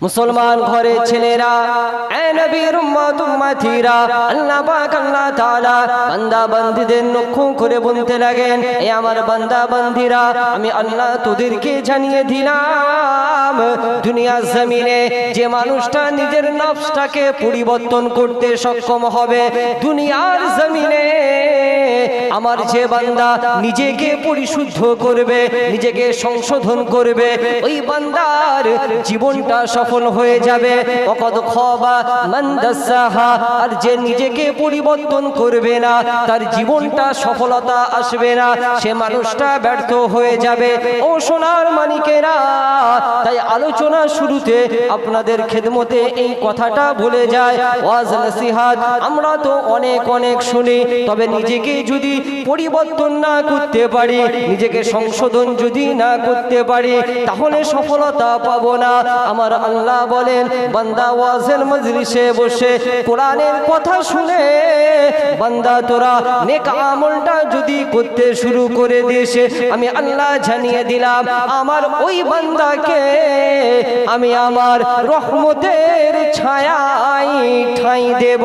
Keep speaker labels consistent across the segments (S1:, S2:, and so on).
S1: মুসলমান ঘরে ছেলেরা, এ নবীর উম্মত উম্মতিরা, আল্লাহ পাক আল্লাহ তাআলা বান্দা বান্দীদের লক্ষ্য করে বলতে লাগেন, এ আমার বান্দা বান্দীরা, আমি আল্লাহ তোদেরকে জানিয়ে দিলাম দুনিয়ার জমিনে যে মানুষটা নিজের নফসটাকে পরিবর্তন করতে সক্ষম হবে, দুনিয়ার জমিনে আমার যে বান্দা নিজেকে পরিশুদ্ধ করবে, নিজেকে সংশোধন করবে, ওই বান্দার জীবনটা সফল হয়ে যাবে। ওয়াকাদ খাবা মান দাসাহা, আর যে নিজেকে পরিবর্তন করবে না তার জীবনটা সফলতা আসবে না, সে মানুষটা ব্যর্থ হয়ে যাবে। ও সোনার মানিকেরা, তাই আলোচনা শুরুতে আপনাদের খেদমতে এই কথাটা বলে যায়, ওয়াজ নসিহাত আমরা তো অনেক অনেক শুনি, তবে নিজেকে যদি পরিবর্তন না করতে পারি, নিজেকে সংশোধন যদি না করতে পারি, তাহলে সফলতা পাবো না। আমার আল্লাহ বলেন, বান্দা ওয়াজের মজলিসে বসে কোরআনের কথা শুনে বান্দা তোরা নেক আমলটা যদি করতে শুরু করে দিস, আমি আল্লাহ জানিয়ে দিলাম আমার ওই বান্দাকে আমি আমার রহমতের ছায়ায় ঠাঁই দেব।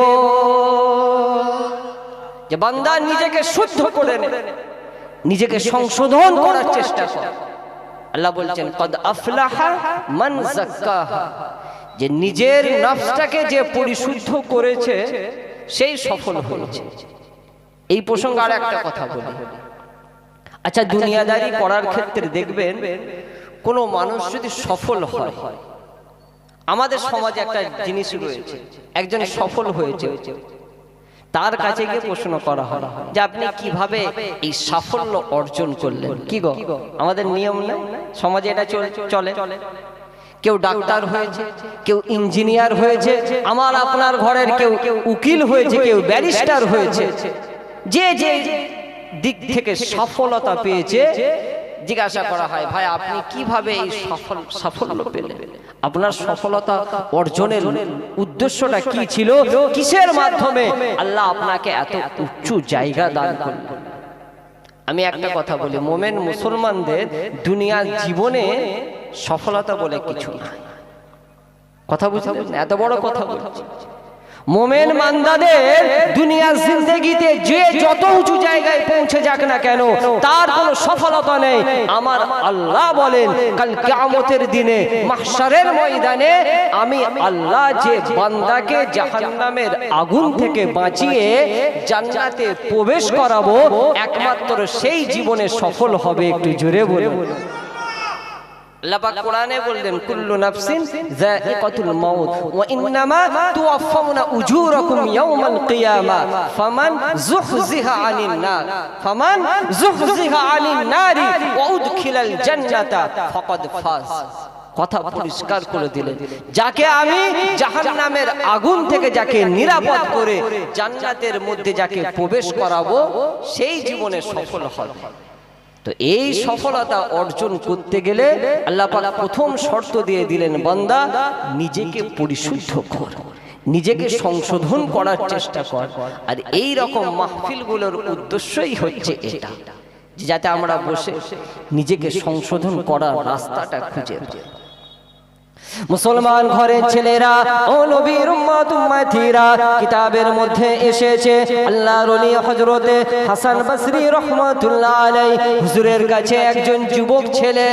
S1: যে বান্দা নিজেকে শুদ্ধ করে নেবে, নিজেকে সংশোধন করার চেষ্টা করে, আল্লাহ বলছেন কদ আফলাহা মান যাক্কাহা, যে নিজের নফসটাকে যে পরিশুদ্ধ করেছে সেই সফল হয়েছে। এই প্রসঙ্গে আর একটা কথা বলি। আচ্ছা, দুনিয়াদারি করার ক্ষেত্রে দেখবেন কোন মানুষ যদি সফল হয়, আমাদের সমাজে একটা জিনিস রয়েছে, একজন সফল হয়েছে, তার কাছে গিয়ে প্রশ্ন করা হয় যে আপনি কিভাবে এই সাফল্য অর্জন করলেন। কি গো, আমাদের নিয়ম না, সমাজে এটা চলে। কেউ ডাক্তার হয়েছে, কেউ ইঞ্জিনিয়ার হয়েছে, আমার আপনার ঘরের কেউ উকিল হয়েছে, কেউ ব্যারিস্টার হয়েছে, যে যে দিক থেকে সফলতা পেয়েছে জিজ্ঞাসা করা হয়, ভাই আপনি কিভাবে এই সাফল্য পেলেন, আপনার সফলতা অর্জনের উদ্দেশ্যটা কি ছিল, কিসের মাধ্যমে আল্লাহ আপনাকে এত উচ্চ জায়গা দান করলেন। আমি একটা কথা বলি, মোমেন মুসলমানদের দুনিয়ার জীবনে সফলতা বলে কিছু না। কথা বুঝলেন? এত বড় কথা বলছি, মোমেন বান্দাদের দুনিয়ার জিন্দেগিতে যে যত উঁচু জায়গায় পৌঁছে যাক না কেন, তার কোনো সফলতা নেই। আমার আল্লাহ বলেন, কাল কিয়ামতের দিনে মাহশারের ময়দানে আমি আল্লাহ যে বান্দাকে জাহান্নামের আগুন থেকে বাঁচিয়ে জান্নাতে প্রবেশ করাবো, একমাত্র সেই জীবনে সফল হবে। একটু জোরে বলুন। আল্লাহ পাক কোরআনে বললেন, কুল্লু নাফসিন যায়িকাতুল মাউত ওয়া ইন্নামা তুওয়াফাউনা উজুরাকুম ইয়াওমাল কিয়ামা ফামান যুহজিহা আনিন নারি ওয়া উদখিলাল জান্নাতা ফাকাদ ফাজ। কথা পরিষ্কার করে দিলেন, যাকে আমি জাহান্নামের আগুন থেকে যাকে নিরাপদ করে জান্নাতের মধ্যে যাকে প্রবেশ করাবো, সেই জীবনে সফল হবে। তো এই সফলতা অর্জন করতে গেলে আল্লাহ পাক প্রথম শর্ত দিয়ে দিলেন, বান্দা নিজেকে পরিশুদ্ধ কর, নিজেকে সংশোধন করার চেষ্টা কর। আর এই রকম মাহফিলগুলোর উদ্দেশ্যই হচ্ছে এটা, যাতে আমরা বসে নিজেকে সংশোধন করার রাস্তাটা খুঁজে পাই। মুসলমান ঘরের ছেলেরা, ও নবীর উম্মত উম্মতিরা, কিতাবের মধ্যে এসেছে আল্লাহর ওলি হযরতে হাসান বসরি রাহমাতুল্লাহ আলাইহি হুজুরের কাছে একজন যুবক ছেলে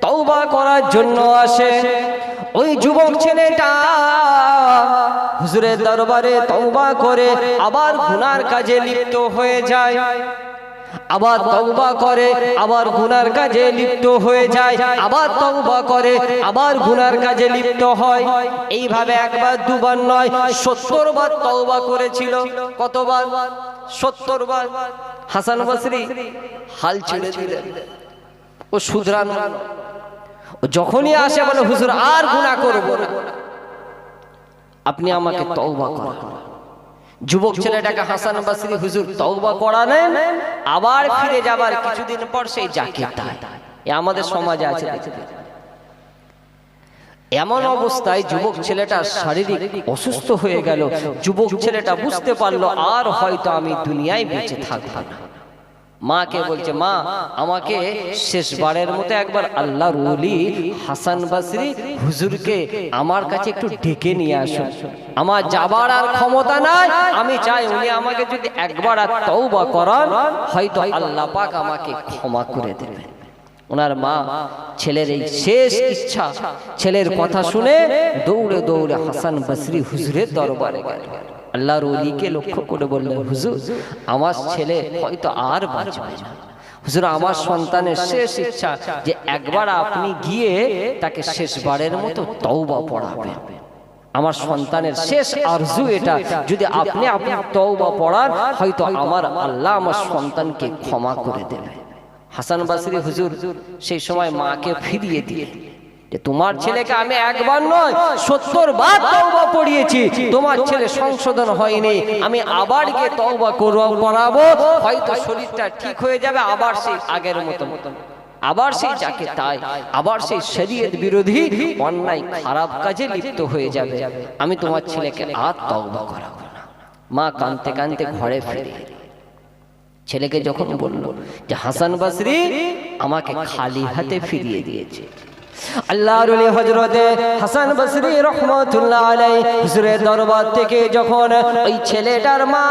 S1: তওবা করার জন্য আসে। ওই যুবক ছেলেটা হুজুরের দরবারে তওবা করে আবার গুনার কাজে লিপ্ত হয়ে যায়, আবার তওবা করে আবার গুনার কাজে লিপ্ত হয়ে যায়, আবার তওবা করে আবার গুনার কাজে লিপ্ত হয়। এইভাবে একবার দুবার নয়, 70 বার তওবা করেছিল। কতবার? 70 বার। হাসান বসরি হাল ছেড়ে দিলেন, ও শুধরানো। ও যখনই আসে বলে, হুজুর আর গুনাহ করব না, আপনি আমাকে তওবা করান। যুবক ছেলেটাকে হাসান বসরি হুজুর তওবা করালেন, আবার ফিরে যাবার কিছুদিন পর সেই জাকিরটা। আমাদের সমাজে আছে। এমন অবস্থায় যুবক ছেলেটা শারীরিক অসুস্থ হয়ে গেল। যুবক ছেলেটা বুঝতে পারলো আর হয়তো আমি দুনিয়ায় বেঁচে থাকবো না। মাকে বলছে, মা আমাকে শেষবারের মতো একবার আল্লাহর ওলি হাসান বসরি হুজুরকে আমার কাছে একটু ডেকে নিয়ে আসুন, আমার যাবার আর ক্ষমতা নাই, আমি চাই উনি আমাকে যদি একবার আর তওবা করান হয়তো আল্লাহ পাক আমাকে ক্ষমা করে দেবেন। ওনার মা ছেলের এই শেষ ইচ্ছা, ছেলের কথা শুনে দৌড়ে দৌড়ে হাসান বসরি হুজুরের দরবারে গেল। আল্লাহর ওলিকে লক্ষ্য করে বললেন, হুজুর আমার ছেলে হয়তো আর বাঁচবে না, হুজুর আমার সন্তানের শেষ ইচ্ছা যে একবার আপনি গিয়ে তাকে শেষবারের মতো তওবা পড়াবেন, আমার সন্তানের শেষ আরজু এটা, যদি আপনি তওবা পড়ান হয়তো আমার আল্লাহ আমার সন্তানকে ক্ষমা করে দেবে। হাসান বসরি হুজুর সেই সময় মাকে ফিরিয়ে দিয়ে, যে তোমার ছেলেকে আমি একবার নয় 70 বার তওবা পড়িয়েছি, তোমার ছেলে সংশোধন হয়নি, আমি আবার গিয়ে তওবা করাবো, হয়তো শরীরটা ঠিক হয়ে যাবে, আবার সেই আগের মতো আবার সেই যাকে তাই, আবার সেই শরীয়ত বিরোধী অন্যায় খারাপ কাজে লিপ্ত হয়ে যাবে, আমি তোমার ছেলেকে আর তওবা করাবো না। মা কাঁদতে কাঁদতে ঘরে ফিরে ছেলেকে যখন বলল যে হাসান বসরি আমাকে খালি হাতে ফিরিয়ে দিয়েছে, আল্লাহর ওলি হযরতে হাসান বসরি রাহমাতুল্লাহ আলাইহি হুজুরের দরবার থেকে যখন ওই ছেলেটার মা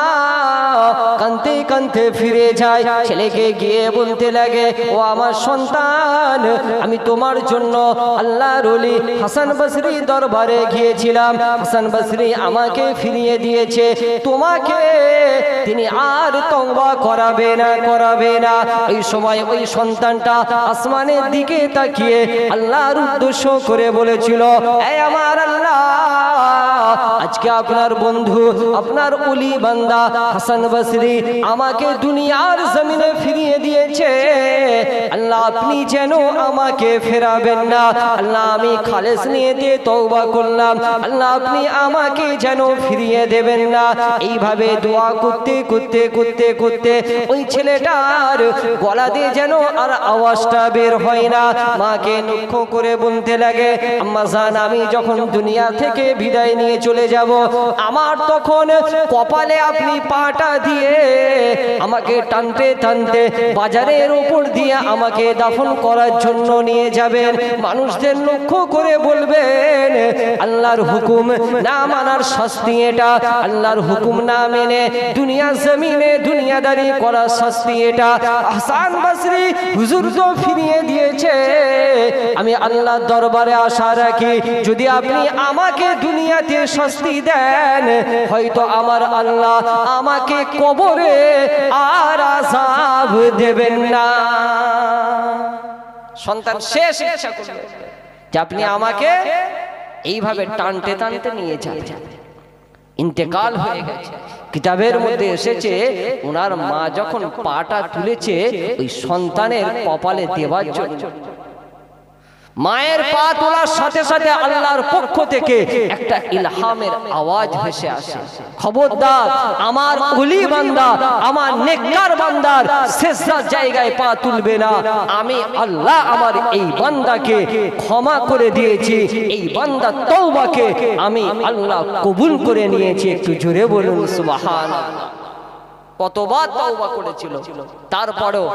S1: কাঁদতে কাঁদতে ফিরে যায়, ছেলেকে গিয়ে বলতে লাগে, ও আমার সন্তান, আমি তোমার জন্য আল্লাহর ওলি হাসান বসরি দরবারে গিয়েছিলাম, হাসান বসরি আমাকে ফিরিয়ে দিয়েছে, তোমাকে তিনি আর তওবা করাবে না। ওই সময় ওই সন্তানটা আসমানের দিকে তাকিয়ে আল্লাহর উদ্দেশ্য করে বলেছিল, এই আমার আল্লাহ, আজকে আপনার বন্ধু আপনার ওলি বান্দা হাসান বসরি আমাকে দুনিয়ার জমিনে ফিরিয়ে দিয়েছে, আল্লাহ আপনি যেন আমাকে ফেরাবেন না, আল্লাহ আমি খালেস নিয়তে তওবা করলাম, আল্লাহ আপনি আমাকে যেন ফিরিয়ে দেবেন না। এইভাবে দোয়া করতে করতে করতে করতে ওই ছেলেটার গলা দিয়ে যেন আর আওয়াজটা বের হয় না, মাকে লক্ষ্য করে বলতে লাগে, আম্মা জান আমি যখন দুনিয়া থেকে বিদায় নিয়ে চলে যাব, আমার তখন কপালে আপনি পাটা দিয়ে আমাকে টানতে টানতে বাজারের উপর দিয়ে আমাকে দাফন করার জন্য নিয়ে যাবেন, মানুষদের লক্ষ্য করে বলবেন আল্লাহর হুকুম না মানার শাস্তি এটা, আল্লাহর হুকুম না মেনে দুনিয়া জমিনে দুনিয়াদারি করার শাস্তি এটা। হাসান বসরি হুজুর তো ফিরিয়ে দিয়েছে, আমি আল্লাহর দরবারে আশা রাখি যদি আপনি আমাকে দুনিয়াতে শাস্তি দেন হয়তো আমার আল্লাহ আমাকে কবরে আর আযাব দেবেন না। সন্তান শেষ ইচ্ছা করল যে আপনি আমাকে এইভাবে টানতে টানতে নিয়ে যাবেন, ইন্তেকাল হয়ে গেছে। কিতাবের মধ্যে এসেছে ওনার মা যখন পাটা তুলেছে ওই সন্তানের কপালে দেওয়ার জন্য, মায়ের পা তোলার সাথে সাথে আল্লাহর পক্ষ থেকে একটা ইলহামের আওয়াজ ভেসে আসে, খবরদার আমার ওলি বান্দা আমার নেককার বান্দার সিজদার জায়গায় পা তুলবে না, আমি আল্লাহ আমার এই বান্দাকে ক্ষমা করে দিয়েছি, এই বান্দার তওবাকে আমি আল্লাহ কবুল করে নিয়েছি। একটু জোরে বলুন সুবহানাল্লাহ। কতবার তওবা করেছিল, তারপরেও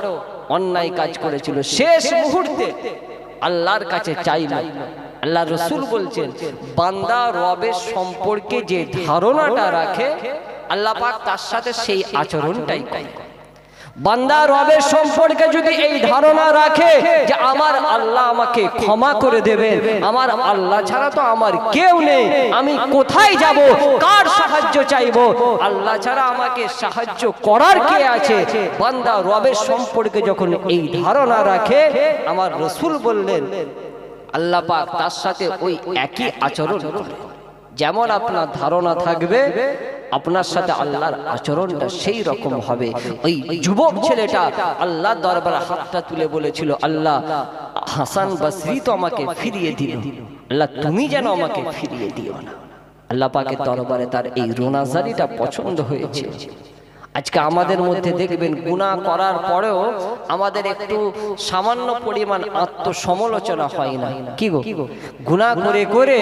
S1: অন্যায় কাজ করেছিল, শেষ মুহূর্তে আল্লাহর কাছে চাইল। আল্লাহ রাসূল বলছেন বান্দা রবের সম্পর্কে যে ধারণাটা রাখে আল্লাহ পাক তার সাথে সেই আচরণটাই করে। বান্দা রবের সম্পর্কে যদি এই ধারণা রাখে যে আমার আল্লাহ আমাকে ক্ষমা করে দেবেন, আমার আল্লাহ ছাড়া তো আমার কেউ নেই, আমি কোথায় যাব, কার সাহায্য চাইব, আল্লাহ ছাড়া আমাকে সাহায্য করার কে আছে, বান্দা রবের সম্পর্কে যখন এই ধারণা রাখে আমার রাসূল বললেন আল্লাহ পাক তার সাথে ওই একই আচরণ করে। যেমন আপনার ধারণা থাকবে আপনার সাথে আল্লাহর আচরণটা সেই রকম হবে। ওই যুবক ছেলেটা আল্লাহর দরবারে হাতটা তুলে বলেছিল, আল্লাহ হাসান বসরি তো আমাকে ফিরিয়ে দিল, আল্লাহ তুমি যেন আমাকে ফিরিয়ে দিও না। আল্লাহ পাকের দরবারে তার এই রোনাজারিটা পছন্দ হয়েছে। আজকে আমাদের মধ্যে দেখবেন গুনাহ করার পরেও আমাদের একটু সামান্য পরিমাণ আত্মসমালোচনা হয় না। কি গো, গুনাহ করে করে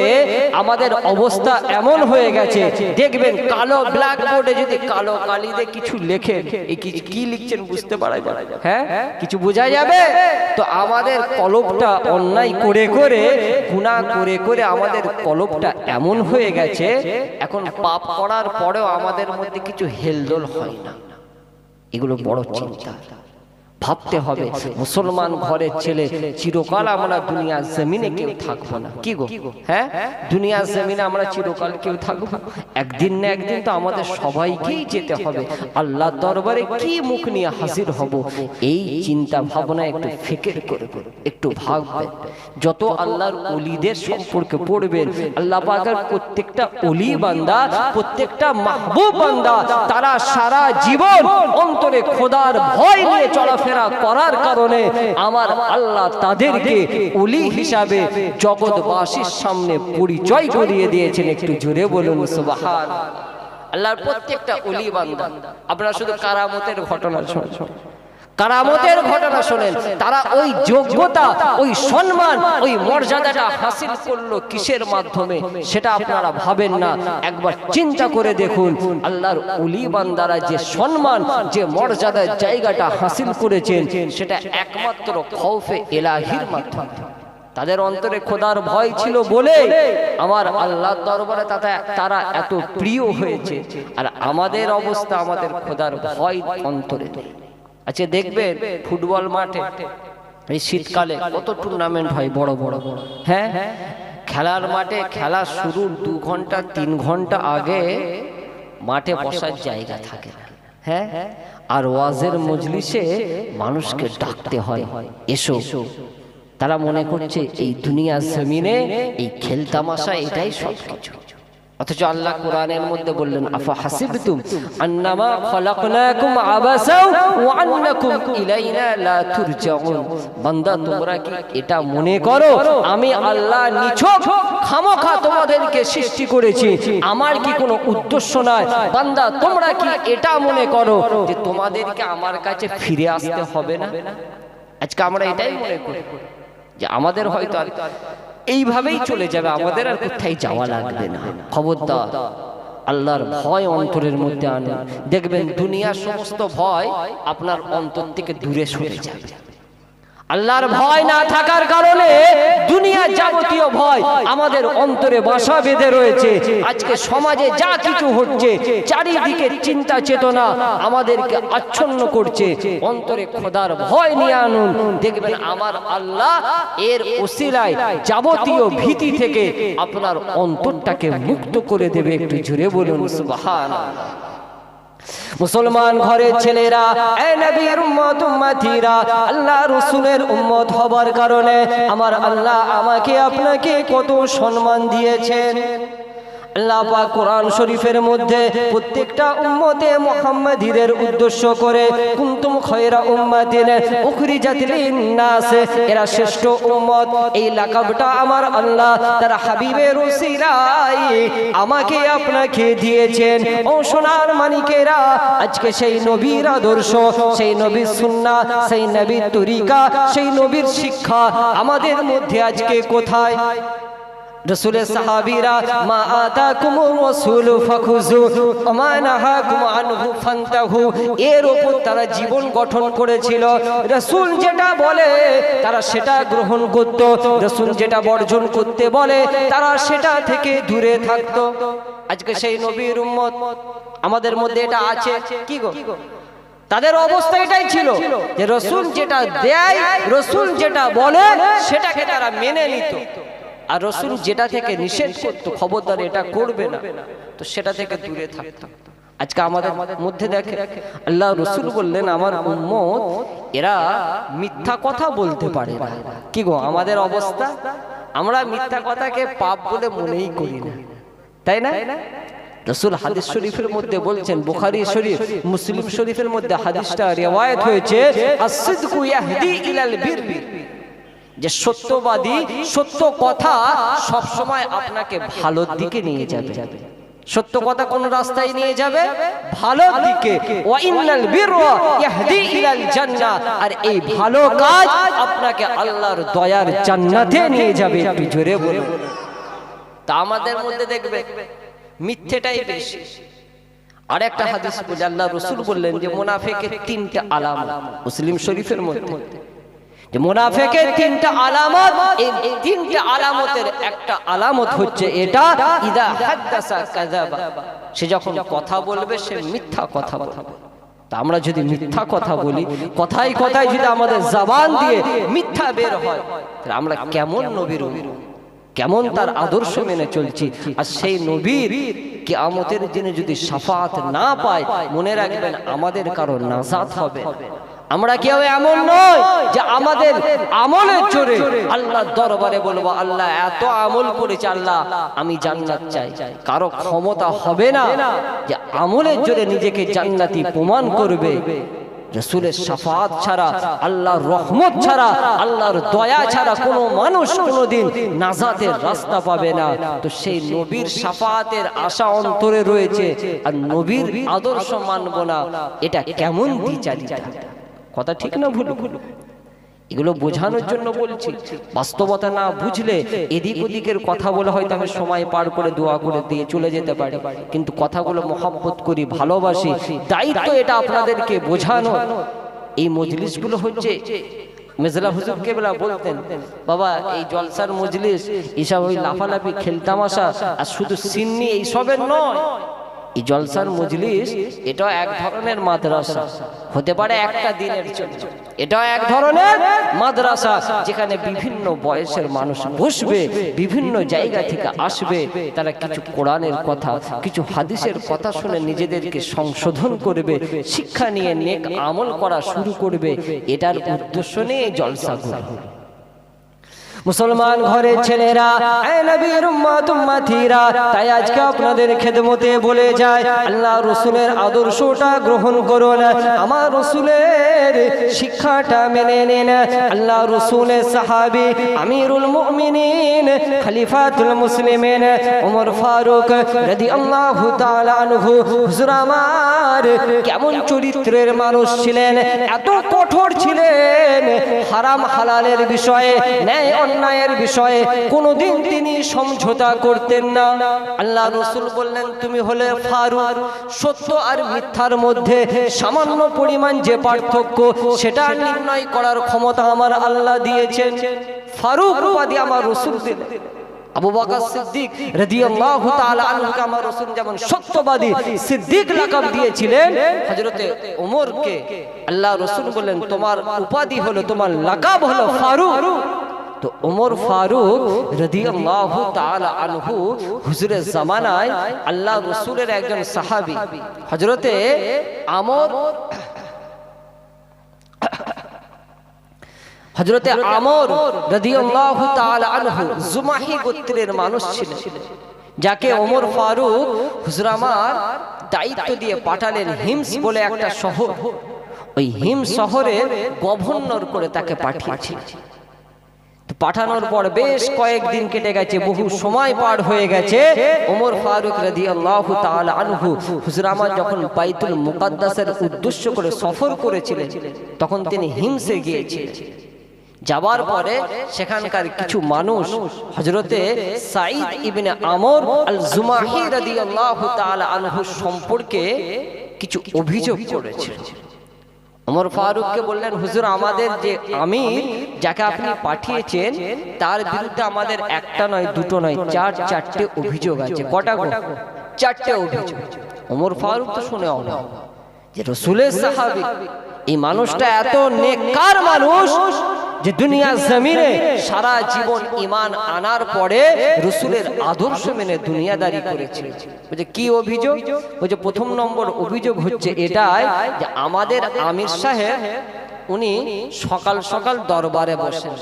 S1: আমাদের অবস্থা এমন হয়ে গেছে, দেখবেন কালো ব্ল্যাকবোর্ডে যদি কালো কালি দিয়ে কিছু লেখেন, এই কি লিখছেন বুঝতে পারা যায়? হ্যাঁ, কিছু বোঝা যাবে তো? আমাদের কলমটা অন্যায় করে করে, গুনাহ করে করে আমাদের কলমটা এমন হয়ে গেছে, এখন পাপ করার পরেও আমাদের মধ্যে কিছু হেলদোল হয় না। এগুলো বড় চিন্তা, ভাবতে হবে। মুসলমান ঘরের ছেলে, চিরকাল আমরা দুনিয়ার জমিনে কেউ থাকবো না। কি গো, হ্যাঁ, দুনিয়ার জমিনে আমরা চিরকাল কেউ থাকবো? একদিন না একদিন তো আমাদের সবাইকেই যেতে হবে। আল্লাহর দরবারে কি মুখ নিয়ে হাজির হব, এই চিন্তা ভাবনা একটু ফিকির করে একটু ভাববেন। যত আল্লাহর ওলিদের সম্পর্কে পড়বেন, আল্লাহ পাকের প্রত্যেকটা ওলি বান্দা, প্রত্যেকটা মাহবুব বান্দা, তারা সারা জীবন অন্তরে খোদার ভয় নিয়ে চলাফেরা করার কারণে আমার আল্লাহ তাদেরকে ওলি হিসাবে জগৎবাসীর সামনে পরিচয় করিয়ে দিয়েছেন। একটু জোরে বলুন সুবহানাল্লাহ। আল্লাহর প্রত্যেকটা ওলি বান্দা, আপনারা শুধু কারামতের ঘটনা শুনুন, কারামতের ঘটনা শোনেন, তারা ওই যোগ্যতা, ওই সম্মান, ওই মর্যাদাটা হাসিল করলো কিসের মাধ্যমে, সেটা আপনারা ভাবেন না। একবার চিন্তা করে দেখুন, আল্লাহর ওলি বান্দারা যে সম্মান, যে মর্যাদার জায়গাটা হাসিল করেছেন, সেটা একমাত্র খৌফে ইলাহির মাধ্যমে। তাদের অন্তরে খোদার ভয় ছিল বলে আমার আল্লাহর দরবারে তারা এত প্রিয় হয়েছে। আর আমাদের অবস্থা, আমাদের খোদার ভয় অন্তরে। আচ্ছা দেখবেন ফুটবল মাঠে এই শীতকালে কত টুর্নামেন্ট হয় বড় বড়, হ্যাঁ, খেলার মাঠে খেলা শুরুর 2 ঘন্টা 3 ঘন্টা আগে মাঠে বসার জায়গা থাকে না, হ্যাঁ, আর ওয়াজের মজলিসে মানুষকে ডাকতে হয়, এসো। তারা মনে করছে এই দুনিয়ার জমিনে এই খেলতামাশা এটাই সবকিছু। অথচ আল্লাহ কোরআনের মধ্যে বললেন, আফা হাসিবতুম আন্নামা খলাকনাকুম আবাসাও ওয়া আন্নাকুম ইলাইনা লা তুরজাউন। বান্দা, তোমরা কি এটা মনে করো আমি আল্লাহ নিছক খামোখা তোমাদেরকে সৃষ্টি করেছি, আমার কি কোনো উদ্দেশ্য নাই? বান্দা, তোমরা কি এটা মনে করো যে তোমাদেরকে আমার কাছে ফিরে আসতে হবে না? আজকে আমরা এটাই মনে করি যে আমাদের হয়তো এইভাবেই চলে যাবে, আমাদের আর কোথায় যাওয়া লাগবে না। খবরদার, আল্লাহর ভয় অন্তরের মধ্যে আনেন, দেখবেন দুনিয়ার সমস্ত ভয় আপনার অন্তর থেকে দূরে সরে যাবে। আল্লাহর ভয় না থাকার কারণে দুনিয়ার যাবতীয় ভয় আমাদের অন্তরে বাসা বেঁধে রয়েছে। আজকে সমাজে যা কিছু হচ্ছে, চারিদিকে চিন্তা চেতনা আমাদেরকে আচ্ছন্ন করছে। অন্তরে খোদার ভয় নিয়ে আনুন, দেখবেন আমার আল্লাহ এর ওসিলায় যাবতীয় ভীতি থেকে আপনার অন্তরটাকে মুক্ত করে দেবে। একটু জোরে বলুন সুবহানাল্লাহ। মুসলমান ঘরের ছেলেরা, এ নবীর উম্মত উম্মতিরা, আল্লাহ রাসূলের উম্মত হবার কারণে আমার আল্লাহ আমাকে আপনাকে কত সম্মান দিয়েছেন। আল্লাহ পাক কোরআন শরীফের মধ্যে প্রত্যেকটা উম্মতে মুহাম্মাদীদের উদ্দেশ্য করে কুনতুম খায়রা উম্মাতিন উখরিজাত লিন-নাস, এরা শ্রেষ্ঠ উম্মত, এই লাকাবটা আমার আল্লাহ তার হাবিবের ওসিলায় আমাকে আপনাকে দিয়েছেন। ও সোনার মানিকেরা, আজকে সেই নবীর আদর্শ, সেই নবীর সুন্নাহ, সেই নবীর তরিকা, সেই নবীর শিক্ষা আমাদের মধ্যে আজকে কোথায়? রাসূলের সাহাবীরা মা আতাকুমুর রাসূল ফাখুযু ওয়া মা নাহাকুম আনহু ফান্তাহু, এর উপর তারা জীবন গঠন করেছিল। রাসূল যেটা বলে তারা সেটা গ্রহণ করত, রাসূল যেটা বর্জন করতে বলে তারা সেটা থেকে দূরে থাকত। আজকে সেই নবীর উম্মত আমাদের মধ্যে এটা আছে কি গো? তাদের অবস্থা এটাই ছিল যে রাসূল যেটা দেয়, রাসূল যেটা বলে সেটাকে তারা মেনে নিত, আর রাসূল যেটা থেকে নিষেধ করত, খবরদার এটা করবে না, তো সেটা থেকে দূরে থাকতো। আজকে আমাদের মধ্যে দেখে আল্লাহ রাসূল বললেন আমার উম্মত এরা মিথ্যা কথা বলতে পারে না। কি গো আমাদের অবস্থা? আমরা মিথ্যা কথাকে পাপ বলে মনেই করি না, তাই না? রাসূল হাদিস শরীফের মধ্যে বলছেন, বুখারী শরীফ, মুসলিম শরীফের মধ্যে হাদিসটা রিওয়ায়াত হয়েছে, আস-সিদকু ইয়াহদি ইলাল বিররি, যে সত্যবাদী, সত্য কথা সব সময় আপনাকে ভালোর দিকে নিয়ে যাবে। সত্য কথা কোন রাস্তায় নিয়ে যাবে? ভালোর দিকে। ওয়া ইন্নাল বিররা ইয়াহদি ইলাল জান্নাহ, আর এই ভালো কাজ আপনাকে আল্লাহর দয়ার জান্নাতে নিয়ে যাবে। একটু জোরে বলুন। তা আমাদের মধ্যে দেখবে মিথ্যেটাই বেশি। আর একটা হাদিস বলে আল্লাহ রাসূল বললেন যে মুনাফিকের তিনটা আলামত, মুসলিম শরীফের মধ্যে যে মুনাফিকের তিনটা আলামত, এই তিনটা আলামতের একটা আলামত হচ্ছে এটা, ইদা হাদাসা কাযাবা, সে যখন কথা বলবে সে মিথ্যা কথা বলবে। তা আমরা যদি মিথ্যা কথা বলি, কথায় কথায় যদি আমাদের জবান দিয়ে মিথ্যা বের হয়, তাহলে আমরা কেমন নবীর কেমন তার আদর্শ মেনে চলছি। আর সেই নবীর কিয়ামতের দিনে যদি শাফাআত না পায়, মনে রাখবেন আমাদের কারো নাজাত হবে। আমরা কেউ এমন নয় যে আমাদের আমলের জোরে আল্লাহর দরবারে বলবো আল্লাহ এত আমল করেছে, আল্লাহ আমি জান্নাত চাই। কারো ক্ষমতা হবে না যে আমলের জোরে নিজেকে জান্নাতি প্রমাণ করবে। রাসূলের শাফাআত ছাড়া, আল্লাহর রহমত ছাড়া, আল্লাহর দয়া ছাড়া কোনো মানুষ কোনোদিন নাজাতের রাস্তা পাবে না। তো সেই নবীর শাফাআতের আশা অন্তরে রয়েছে, আর নবীর আদর্শ মানব না, এটা কেমন দ্বিচারিতা? কথা ঠিক না ভুল? এগুলো বোঝানোর জন্য বলছি। বাস্তবতা না বুঝলে এদিক ওদিকের কথা বলে হয়তো আমি সময় পার করে দোয়া করে দিয়ে চলে যেতে পারি, কিন্তু কথাগুলো মহব্বত করি, ভালোবাসি। দায়িত্ব এটা আপনাদেরকে বোঝানো। এই মজলিসগুলো হচ্ছে, মেজলা হুজুর কেবলা বলতেন, বাবা এই জলসার মজলিস এসব ওই লাফালাফি খেলতামাশা আর শুধু সিন্নি এইসবের নয়। এই জলসার মজলিস এটাও এক ধরনের মাদ্রাসা, হতে পারে একটা দিনের জন্য। এটাও এক ধরনের মাদ্রাসা, যেখানে বিভিন্ন বয়সের মানুষ বসবে, বিভিন্ন জায়গা থেকে আসবে, তারা কিছু কোরআনের কথা, কিছু হাদিসের কথা শুনে নিজেদেরকে সংশোধন করবে, শিক্ষা নিয়ে নেক আমল করা শুরু করবে। এটার উদ্দেশ্য নিয়ে জলসাগুলো। মুসলমান ঘরের ছেলেরা, এ নবীর উম্মত উম্মতিরা, তাই আজকে আপনাদের খেদমতে বলে যায় আল্লাহ রাসূলের আদর্শটা গ্রহণ করুন, আমার রাসূলের শিক্ষাটা মেনে নিন। আল্লাহ রাসূলের সাহাবী আমিরুল মুমিনিন খলিফাতুল মুসলিমিন ওমর ফারুক রাদিয়াল্লাহু তাআলা আনহু, হুজুর আমার কেমন চরিত্রের মানুষ ছিলেন, এত কঠোর ছিলেন। হারাম হালালের বিষয়ে, ন্যায় অন্যায়ের বিষয়ে কোনোদিন তিনি সমঝোতা করতেন না। আল্লাহ রাসূল বললেন তুমি হলে ফারুক, সত্য আর মিথ্যার মধ্যে সামান্য পরিমাণ যে পার্থক্য, সেটা নির্ণয় করার ক্ষমতা আমার আল্লাহ দিয়েছেন। ফারুক উপাধি আমার রাসূল দিলেন। আবু বকর সিদ্দিক রাদিয়াল্লাহু তাআলা আনহুকে আমার রাসূল যেমন সত্যবাদী সিদ্দিক লাকাব দিয়েছিলেন, হযরতে ওমরকে আল্লাহ রাসূল বললেন তোমার উপাধি হলো, তোমার লাকাব হলো ফারুক। তো ওমর ফারুক রাদিয়াল্লাহু তাআলা আনহু হুজুরের জামানায় আল্লাহ রাসূলের একজন সাহাবী হযরতে আমর রাদিয়াল্লাহু তাআলা আনহু জুমাহি গোত্রের মানুষ ছিলেন, যাকে ওমর ফারুক হুজুর আমার দায়িত্ব দিয়ে পাঠালেন হিমস বলে একটা শহর। ওই হিমস শহরের গভর্নর করে তাকে পাঠিয়েছিলেন। পাঠানোর পর বেশ কয়েকদিন কেটে গেছে, বহু সময় পার হয়ে গেছে। ওমর ফারুক রাদিয়াল্লাহু তাআলা আনহু হুজুর আমার যখন বাইতুল মুকাদ্দাসের উদ্দেশ্য করে সফর করেছিলেন, তখন তিনি হিমসে গিয়েছিলেন। যাবার পরে সেখানকার কিছু মানুষ হযরতে সাঈদ ইবনে আমর আল জুমাহি রাদিয়াল্লাহু তাআলা আনহু সম্পর্কে কিছু অভিযোগ করেছে। ওমর ফারুককে বললেন হুজুর আমাদের যে আমির যাকে আপনি পাঠিয়েছেন, তার বিরুদ্ধে আমাদের একটা নয়, দুটো নয়, চারটে অভিযোগ আছে। কটা গো? চারটে অভিযোগ। ওমর ফারুক তো শুনে অবাক যে রাসূলের সাহাবী, এই মানুষটা এত নেককার মানুষ যে দুনিয়ার জমিনে সারা জীবন ঈমান আনার পরে রাসূলের আদর্শ মেনে দুনিয়াদারি করেছে। বলে কি অভিযোগ? বলে প্রথম নম্বর অভিযোগ হচ্ছে এটাই যে আমাদের আমির সাহেব উনি সকাল সকাল দরবারে বসেন,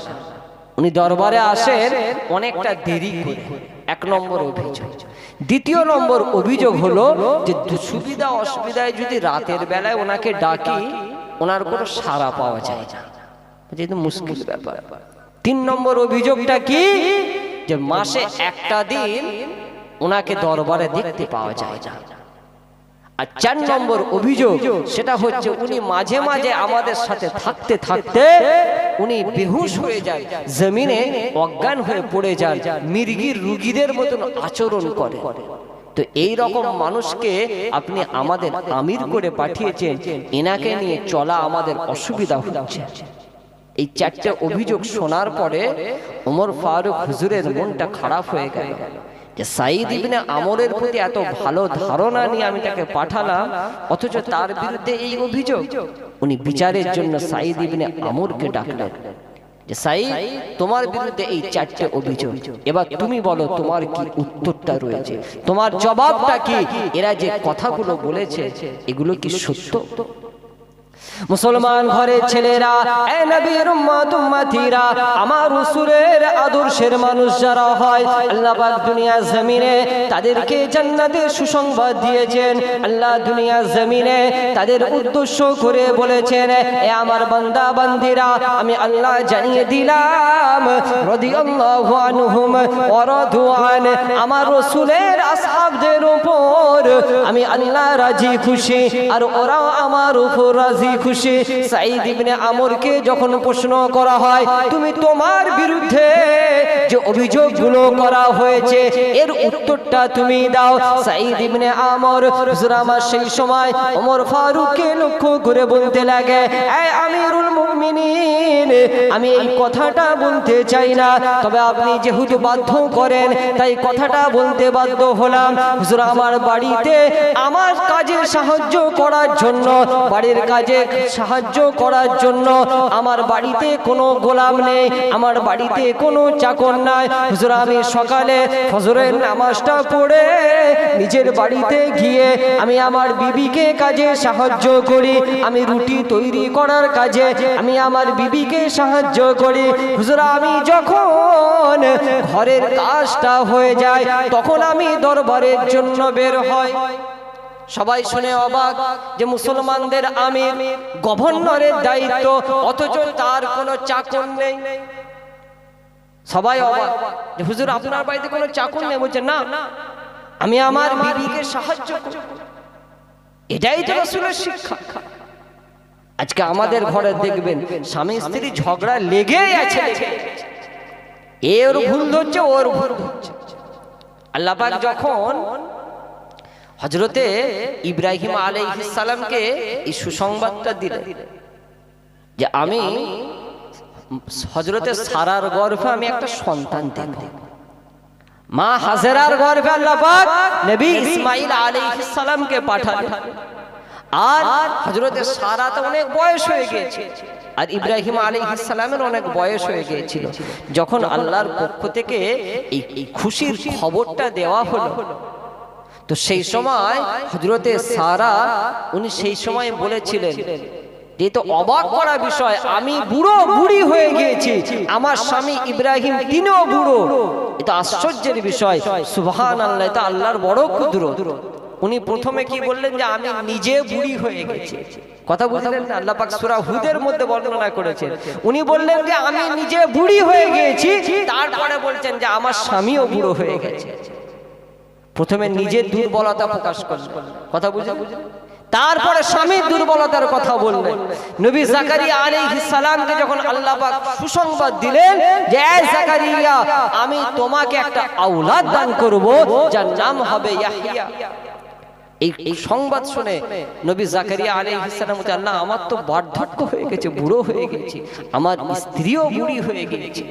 S1: উনি দরবারে আসেন অনেকটা দেরি করে, এক নম্বর অভিযোগ। দ্বিতীয় নম্বর অভিযোগ হলো যে সুবিধা অসুবিধায় যদি রাতের বেলায় ওনাকে ডাকি, ওনার কোনো সাড়া পাওয়া যায় না, যেহেতু মুশকিল ব্যাপার। তিন নম্বর অভিযোগটা কি? যে মাসে একটা দিন ওনাকে দরবারে দেখতে পাওয়া যায় না। আর 4 নম্বর অভিযোগ সেটা হচ্ছে উনি মাঝে মাঝে আমাদের সাথে থাকতে থাকতে উনি বেহুশ হয়ে যায়, জমিনে অজ্ঞান হয়ে পড়ে যান, মির্গির রুগীদের মতন আচরণ করে। তো এই রকম মানুষকে আপনি আমাদের আমির করে পাঠিয়েছেন, এনাকে নিয়ে চলা আমাদের অসুবিধা হচ্ছে। এই 4টে অভিযোগ শোনার পরে ওমর ফারুক হুজুরের মনটা খারাপ হয়ে গেল যে সাঈদ ইবনে আমরের প্রতি এত ভালো ধারণা নিয়ে আমি তাকে পাঠালাম, অথচ তার বিরুদ্ধে এই অভিযোগ। উনি বিচারের জন্য সাঈদ ইবনে আমরকে ডাকলেন যে সাঈদ, তোমার বিরুদ্ধে এই 4টে অভিযোগ, এবার তুমি বলো তোমার কি উত্তরটা রয়েছে, তোমার জবাবটা কি? এরা যে কথাগুলো বলেছে এগুলো কি সত্য? মুসলমান ঘরের ছেলেরা, এ নবীর উম্মত উম্মতিরা, আমার রাসূলের আদর্শের মানুষ যারা হয়, আল্লাহ পাক দুনিয়া জমিনে তাদেরকে জান্নাতের সুসংবাদ দিয়েছেন। আল্লাহ দুনিয়া জমিনে তাদের উদ্দেশ্য করে বলেছেন, এ আমার বান্দা বান্দিরা, আমি আল্লাহ জানিয়ে দিলাম রাদিয়াল্লাহু আনহুম ওয়া রাদু আন, আমার রাসূলের আসহাবদের উপর আমি আল্লাহ রাজি খুশি, আর ওরা আমার উপর রাজি খুশি। সাঈদ ইবনে আমরকে যখন প্রশ্ন করা হয়, তুমি তোমার বিরুদ্ধে যে অভিযোগগুলো করা হয়েছে এর উত্তরটা তুমি দাও। সাঈদ ইবনে আমর হুজুর আমার সেই সময় ওমর ফারুককে লক্ষ্য করে বলতে লাগে, এ আমিরুল মুমিনিন, আমি এই কথাটা বলতে চাই না, তবে আপনি যেহেতু বাধ্য করেন তাই কথাটা বলতে বাধ্য হলাম। হুজুর আমার বাড়িতে আমার কাজে সাহায্য করার জন্য, বাড়ির কাজে সাহায্য করার জন্য আমার বাড়িতে কোনো গোলাম নেই, আমার বাড়িতে কোনো চাকর নাই। হুজুর আমি সকালে ফজরের নামাজটা পড়ে নিজের বাড়িতে গিয়ে আমি আমার বিবিকে কাজে সাহায্য করি, আমি রুটি তৈরি করার কাজে আমি আমার বিবিকে সাহায্য করি। হুজুর আমি যখন ঘরের কাজটা হয়ে যায় তখন আমি দরবারের জন্য বের হই। সবাই শুনে অবাক যে মুসলমানদের আমির, গভর্নরের দায়িত্ব, অথচ তার কোনো চাকর নেই। সবাই অবাক যে হুজুর আপনার বাড়িতে কোনো চাকর নেই? বলছে না, আমি আমার বিবিকে সাহায্য করি। এটাই তো রাসূলের শিক্ষা। আজকে আমাদের ঘরে দেখবেন স্বামী স্ত্রী ঝগড়া লেগেই আছে, এর ভুল ধরছে ওর ভুল ধরছে। আল্লাহ পাক যখন হযরতে ইব্রাহিম আলাইহিস সালামকে এই সুসংবাদটা দিলেন যে আমি হযরতে সারার গর্ভে আমি একটা সন্তান দেব, মা হাজেরার গর্ভে আল্লাহ পাক নবী ইসমাঈল আলাইহিস সালামকে পাঠালেন। আর হযরতে সারা তো অনেক বয়স হয়ে গিয়েছে, আর ইব্রাহিম আলাইহিস সালামের অনেক বয়স হয়ে গিয়েছিল। যখন আল্লাহর পক্ষ থেকে এই খুশির খবরটা দেওয়া হলো, তো সেই সময় হযরতে সারা উনি সেই সময় বলেছিলেন, এই তো অবাক করা বিষয়, আমি বুড়ি হয়ে গিয়েছি, আমার স্বামী ইব্রাহিম তিনিও বুড়ো, এটা আশ্চর্যের বিষয়। সুবহানাল্লাহ, এটা আল্লাহর বড় কুদরত। উনি প্রথমে কি বললেন যে আমি নিজে বুড়ি হয়ে গেছি, কথা বুঝলেন না? আল্লাহ পাক সূরা হুদের মধ্যে বর্ণনা করেছেন, উনি বললেন যে আমি নিজে বুড়ি হয়ে গিয়েছি, তারপরে বলছেন যে আমার স্বামীও বুড়ো হয়ে গেছে। প্রথমে নিজের দুর্বলতা প্রকাশ করলেন, কথা বুঝলেন, তারপরে স্বামীর দুর্বলতার কথা বললেন। নবী জাকারিয়া আলাইহিস সালামকে যখন আল্লাহ পাক সুসংবাদ দিলেন যে এ জাকারিয়া, আমি তোমাকে একটা আওলাদ দান করব যার নাম হবে ইয়াহইয়া, এই সংবাদ শুনে নবী জাকারিয়া আলাইহিস সালাম বললেন, আল্লাহ আমার তো বার্ধক্য হয়ে গেছে, বুড়ো হয়ে গেছি, আমার স্ত্রীও বুড়ি হয়ে গেছে,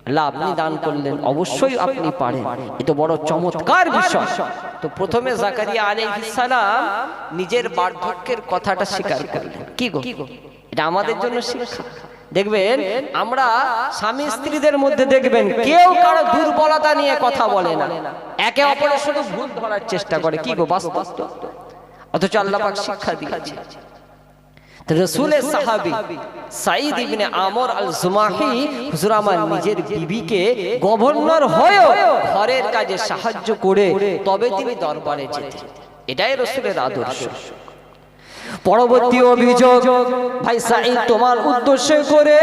S1: আল্লাহ আপনি দান করলেন, অবশ্যই আপনি পারেন, এটা বড় চমৎকার বিষয়। তো প্রথমে জাকারিয়া আলাইহিস সালাম নিজের বার্ধক্যের কথাটা স্বীকার করলেন। কি গো, এটা আমাদের জন্য শিক্ষা। দেখবেন আমরা স্বামী স্ত্রীদের মধ্যে দেখবেন কেউ কারো দুর্বলতা নিয়ে কথা বলে না, একে অপরের শুধু ভুল ধরার চেষ্টা করে। কি গো, বাস্তব। অথচ আল্লাহ পাক শিক্ষা দিয়েছে। রাসূলের সাহাবী সাঈদ ইবনে আমর আল জুমাহি হুজুর আমার নিজের বিবিকে গভর্নর হয়েও ঘরের কাজে সাহায্য করে তবে তিনি দরবারে যেতেন। এটাই রাসূলের আদর্শ। পরবর্তী অভিযোগ, ভাই সাঈদ তোমার উদ্দেশ্য করে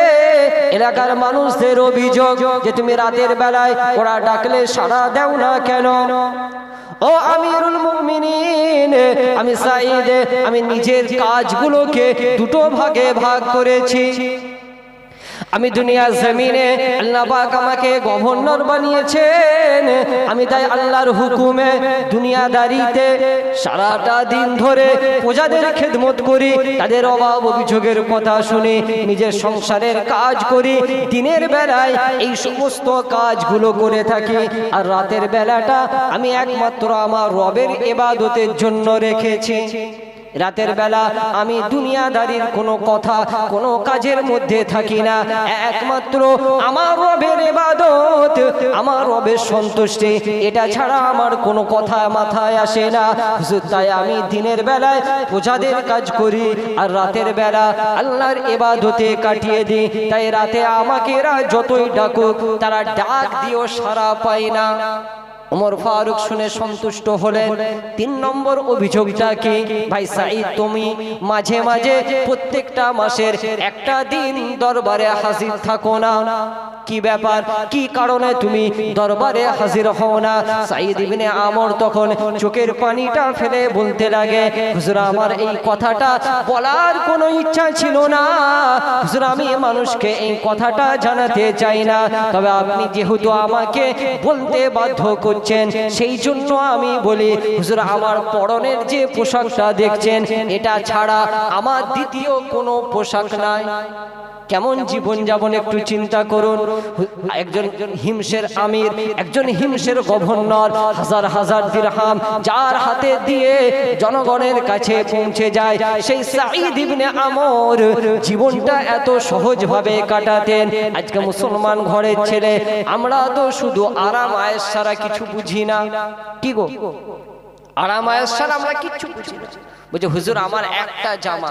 S1: এলাকার মানুষদের অভিযোগ যে তুমি রাতের বেলায় ওরা ডাকলে সাড়া দাও না কেন? ও আমিরুল মুমিনিন, আমি সাঈদ আমি নিজের কাজগুলোকে দুটো ভাগে ভাগ করেছি। আমি দুনিয়ার জমিনে আল্লাহ পাক আমাকে গভর্নর বানিয়েছেন, আমি তাই আল্লাহর হুকুমে দুনিয়াদারিতে সারাটা দিন ধরে প্রজাদের খেদমত করি, তাদের অভাব অভিযোগের কথা শুনি, নিজের সংসারের কাজ করি। দিনের বেলায় এই সমস্ত কাজগুলো করে থাকি, আর রাতের বেলাটা আমি একমাত্র আমার রবের ইবাদতের জন্য রেখেছি। রাতের বেলা আমি দুনিয়াদারির কোনো কথা কোনো কাজের মধ্যে থাকি না, একমাত্র আমার রবের ইবাদত, আমার রবের সন্তুষ্টি, এটা ছাড়া আমার কোনো কথা মাথায় আসে না। তাই আমি দিনের বেলায় প্রজাদের কাজ করি আর রাতের বেলা আল্লাহর ইবাদতে কাটিয়ে দিই। তাই রাতে আমাকে এরা যতই ডাকুক তারা ডাক দিয়েও সাড়া পায় না। ওমর ফারুক শুনে সন্তুষ্ট হলেন। 3 নম্বর অভিযোগটা কি? ভাই সাঈদ তুমি মাঝে মাঝে প্রত্যেকটা মাসের একটা দিন দরবারে হাজির থাকো না, কি ব্যাপার, কি কারণে তুমি দরবারে হাজির হও না? সাঈদ ইবনে আমর তখন চোখের পানিটা ফেলে বলতে লাগে, হুজুর আমার এই কথাটা বলার কোনো ইচ্ছা ছিল না, হুজুর আমি মানুষকে এই কথাটা জানাতে চাই না, তবে আপনি যেহেতু আমাকে বলতে বাধ্য করছেন সেই জন্য আমি বলি, হুজুর আমার পরনের যে পোশাকটা দেখছেন এটা ছাড়া আমার দ্বিতীয় কোনো পোশাক নাই। কেমন জীবন যাপন একটু চিন্তা করুন। একজন হিমসের আমির, একজন হিমসের গভর্নর, হাজার হাজার দিরহাম যার হাতে দিয়ে জনগণের কাছে পৌঁছে যায়, সেই সাঈদ ইবনে আমর জীবনটা এত সহজভাবে কাটাতেন। আজকে মুসলমান ঘরের ছেলে আমরা তো শুধু আরাম আয়েশ ছাড়া কিছু বুঝি না। কি গো, আরাম আয়েশ ছাড়া আমরা কিচ্ছু বুঝি না। বলছে হুজুর আমার একটা জামা,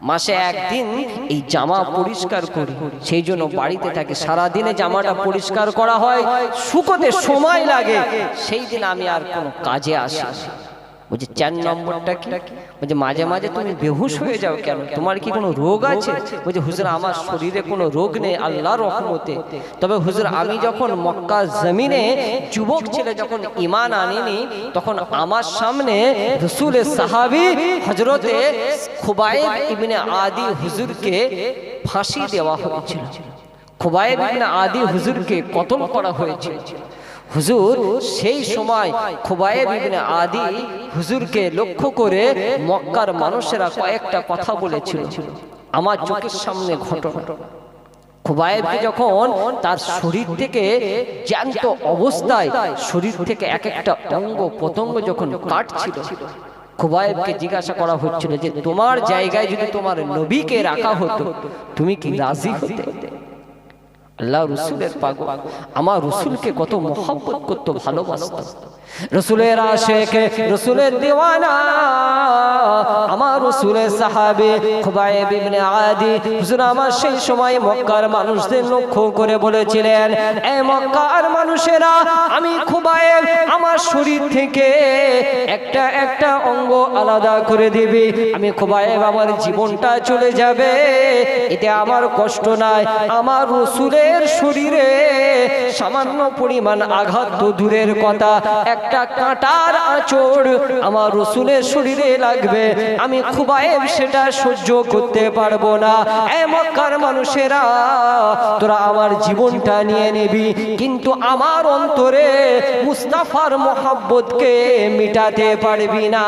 S1: মাসে একদিন এই জামা পরিষ্কার করি, সেই জন্য বাড়িতে থাকে, সারাদিনে জামাটা পরিষ্কার করা হয়, শুকোতে সময় লাগে, সেই দিন আমি আর কোনো কাজে আসি। বলছে 4 নম্বরটা কি? বলছে মাঝে মাঝে তুমি বেহুশ হয়ে যাও কেন, তোমার কি কোনো রোগ আছে? বলছে হুজুর আমার শরীরে কোনো রোগ নেই আল্লাহর রহমতে, তবে হুজুর আমি যখন মক্কা জমিনে যুবক ছেলে যখন ঈমান আনিনি তখন আমার সামনে রাসূলের সাহাবী হযরতে খুবাইব ইবনে আদি হুজুরকে ফাঁসি দেওয়া হয়েছিল, খুবাইব ইবনে আদি হুজুরকে কতল করা হয়েছিল। হুজুর সেই সময় খুবাইব ইবনে আদি হুজুরকে লক্ষ্য করে মক্কার মানুষেরা কয়েকটা কথা বলেছিল, আমার চোখের সামনে ঘটনা। খুবাইবকে যখন তার শরীর থেকে জ্যান্ত অবস্থায় শরীর থেকে এক একটা অঙ্গ প্রত্যঙ্গ যখন কাটছিল, খুবাইবকে জিজ্ঞাসা করা হচ্ছিল যে তোমার জায়গায় যদি তোমার নবীকে রাখা হতো তুমি কি রাজি হতে? আল্লাহ রসুলের পাগল, আমার রসুলকে কত মহব্বত করতো, ভালোবাসত, রসুলের আশিক, রসুলের দিওয়ানা, আমার রসুলের সাহাবী খুবাইব ইবনে আদি হুজুর আমার সেই সময় মক্কার মানুষদের লক্ষ্য করে বলেছিলেন, এই মক্কার মানুষেরা আমি খুবাইব আমার শরীর থেকে একটা একটা অঙ্গ আলাদা করে দিবি, আমি খুবাইব আমার জীবনটা চলে যাবে, এতে আমার কষ্ট নাই, আমার রসুলের শরীরে সামান্য পরিমাণ আঘাত তো দূরের কথা, একটা কাঁটার আঁচড় আমার রসুলের শরীরে লাগবে, আমি খুবাইব সেটা সহ্য করতে পারবো না। এই মক্কার মানুষেরা তোরা আমার জীবনটা নিয়ে নিবি, কিন্তু আমার অন্তরে মুস্তাফার মোহাব্বতকে মিটাতে পারবি না।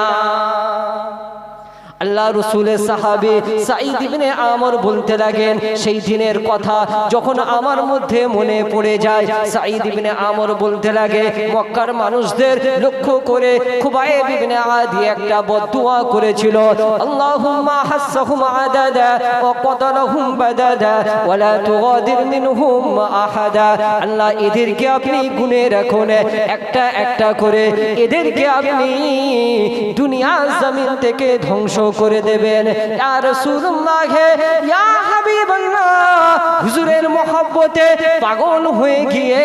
S1: আল্লাহ রসুলের সাহাবী সাঈদ ইবনে আমর বলতে লাগেন, সেই দিনের কথা যখন আমার মধ্যে মনে পড়ে যায়, সাঈদ ইবনে আমর বলতে লাগে মক্কার মানুষদের লক্ষ্য করে খুবাইব ইবনে আদি একটা বদদুয়া করেছিল, আল্লাহুম্মা হাসসাহুম আদাদা ওয়া কতালাহুম বাদাদা ওয়া লা তুগাদির মিনহুম আহাদা। আল্লাহ এদেরকে আপনি গুনে রাখুন একটা একটা করে, এদেরকে আপনি দুনিয়া জমিন থেকে ধ্বংস করে দেবেন। ইয়া রাসূলুল্লাহ, ইয়া হাবিবাল্লাহ, হুজুরের মহব্বতে পাগল হয়ে গিয়ে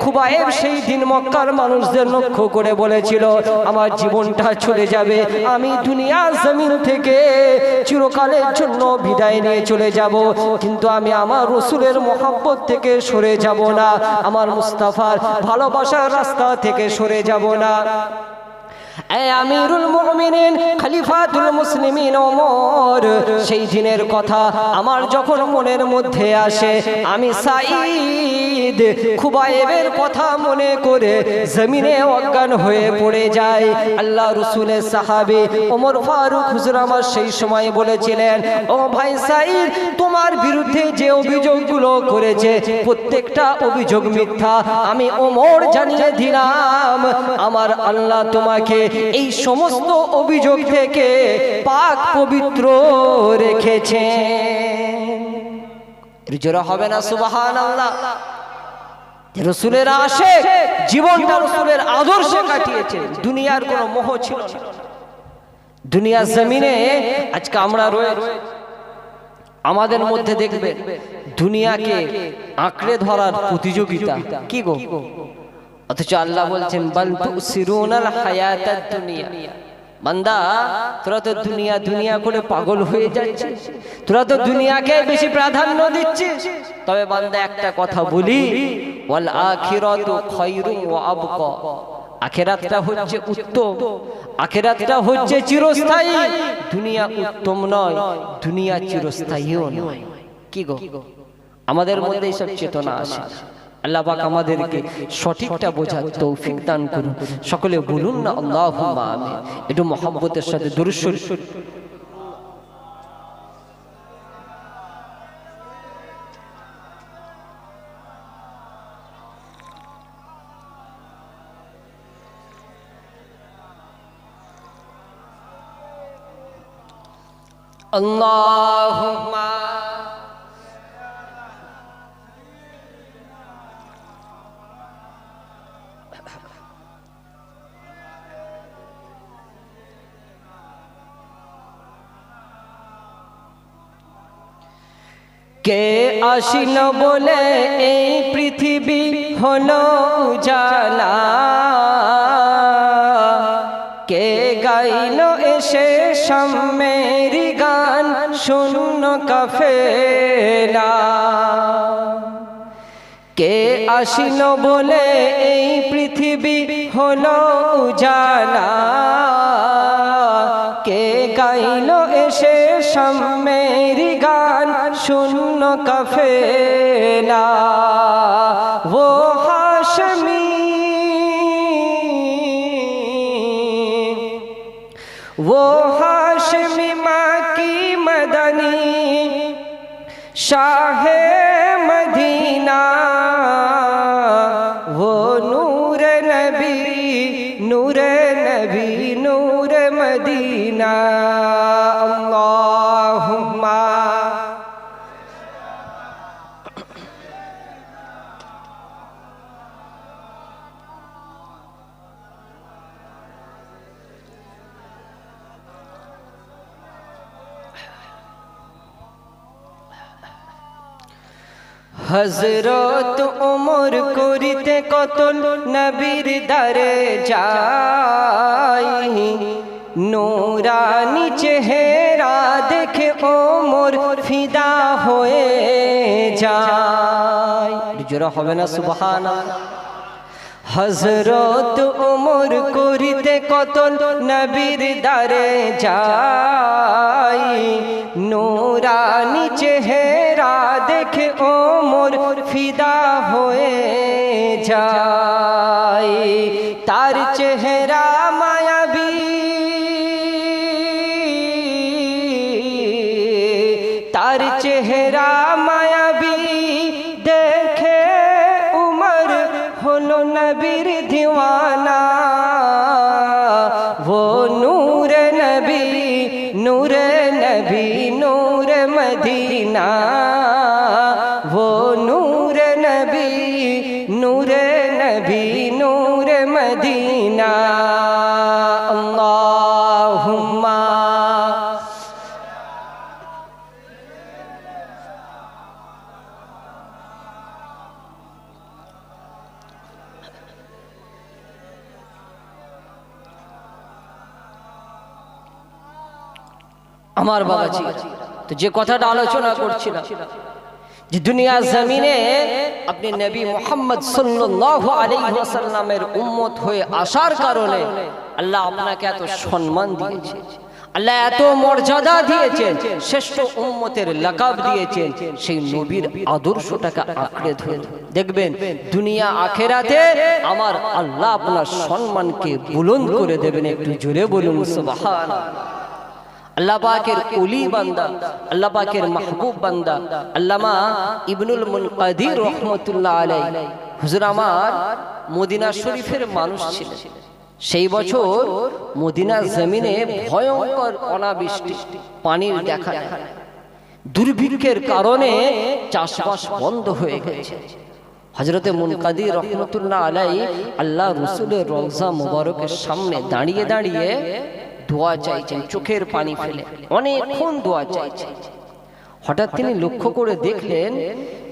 S1: খুবাইব সেই দিন মক্কার মানুষদের লক্ষ্য করে বলেছিল, আমার জীবনটা চলে যাবে, আমি দুনিয়া জমিন থেকে চিরকালের জন্য বিদায় নিয়ে চলে যাব, কিন্তু আমি আমার রাসূলের মহব্বত থেকে সরে যাব না, আমার মুস্তাফার ভালোবাসার রাস্তা থেকে সরে যাব না। আমিরুল মুমিনিন খলিফাতুল মুসলিমিন ওমর, সেই দিনের কথা আমার যখন মনের মধ্যে আসে, আমি সাঈদ খুবাইবের কথা মনে করে জমিনে অজ্ঞান হয়ে পড়ে যাই। আল্লাহ রাসূলের সাহাবী ওমর ফারুক হুজুর আমার সেই সময় বলেছিলেন, ও ভাই সাঈদ, তোমার বিরুদ্ধে যে অভিযোগগুলো করেছে প্রত্যেকটা অভিযোগ মিথ্যা, আমি ওমর জানিয়ে দিলাম, আমার আল্লাহ তোমাকে এই সমস্ত অভিযোগ থেকে পাক পবিত্র রেখেছে। জোরে হবে না সুবহানাল্লাহ? রাসূলের আশিক, জীবনটা রাসূলের আদর্শে কাটিয়েছে, দুনিয়ার কোনো মোহ ছিল না। দুনিয়া জমিনে আজকে আমরা রয়েছি, আমাদের মধ্যে দেখবে দুনিয়াকে আঁকড়ে ধরার প্রতিযোগিতা কি গো, অথচ আল্লাহ বলছেন বাল তুসিরুনাল হায়াতাদ দুনিয়া। বান্দা, তোরা তো দুনিয়া দুনিয়া করে পাগল হয়ে যাচ্ছিস, তোরা তো দুনিয়াকে বেশি প্রাধান্য দিচ্ছিস। তবে বান্দা একটা কথা বলি, ওয়াল আখিরাতু খায়রুন ওয়া আবকা, আখিরাতটা হচ্ছে উত্তম, আখিরাতটা হচ্ছে চিরস্থায়ী। দুনিয়া উত্তম নয়, দুনিয়া চিরস্থায়ীও নয়। কি গো, আমাদের মধ্যে এইসব চেতনা আসে। আল্লাহ পাক আমাদেরকে সঠিকটা বোঝার তৌফিক দান করুন। সকলে বলুন না আল্লাহুম্মা আমিন। একটু মহব্বতের সাথে দুরূদ শরীফ। আল্লাহুম্মা কে আসিল বলে এই পৃথিবী হলো উজালা, কে গাইল এসে সাম্যের গান শূন্য কাফেলা, কে আসিল বলে এই পৃথিবী হলো উজালা, কে গাইল এসে সাম্যের গান শূন্য কাফেলা, वो हाशमी वो हाशमी माँ की मदनी शाहे मदीना, वो नूर नबी नूर नबी नूर मदीना। अल्लाहुम्मा হযরত ওমর করিতে কতল নবীর দরে যাই, নূরানি চেহারা দেখে ওমর ফিদা হয়ে যায়। জোরে হবে না সুবহানাল্লাহ? হযরত ওমর করিতে কতল নবীর দরে যাই, নূরানি চেহারা দেখে ওমর ফিদা হয়ে যায়। তার চেহারা মায়াবী, তার চেহারা মায়াবী দেখে উমর হলো নবীর দিওয়ানা, वो नूर नबी नूर नबी नूर मदीना, वो नूर नबी नूर नबी नूर मदीना। अल्लाहुम्मा আমার বাবাজি, তো যে কথাটা আলোচনা করছিলাম যে দুনিয়া জমিনে আপনি নবী মুহাম্মদ সাল্লাল্লাহু আলাইহি ওয়াসাল্লামের উম্মত হয়ে আসার কারণে আল্লাহ আপনাকে এত সম্মান দিয়েছে, আল্লাহ এত মর্যাদা দিয়েছেন, শ্রেষ্ঠ উম্মতের লাকাব দিয়েছেন। সেই নবীর আদর্শটাকে আঁকড়ে ধরে দেখবেন দুনিয়া আখেরাতে আমার আল্লাহ আপনার সম্মানকে বুলন্দ করে দেবেন। একটু জোরে বলুন সুবহানাল্লাহ। আল্লাহ পাকের ওলি বান্দা, আল্লাহ পাকের মাহবুব বান্দা আল্লামা ইবনুল মুনকাদির রহমতুল্লাহ আলাইহি হুজুর আমার মদিনা শরীফের মানুষ ছিলেন। সেই বছর মদিনা জমিনে ভয়ঙ্কর অনাবৃষ্টি, পানির দেখা নেই, দুর্ভিক্ষের কারণে চাষবাস বন্ধ হয়ে গেছে। হযরতে মুনকাদির রহমতুল্লাহ আলাইহি আল্লাহ রাসূলের রওজা মুবারকের সামনে দাঁড়িয়ে দাঁড়িয়ে দোয়া চাইছেন, চোখের পানি ফেলে অনেকক্ষণ দোয়া চাইছেন। হঠাৎ তিনি লক্ষ্য করে দেখলেন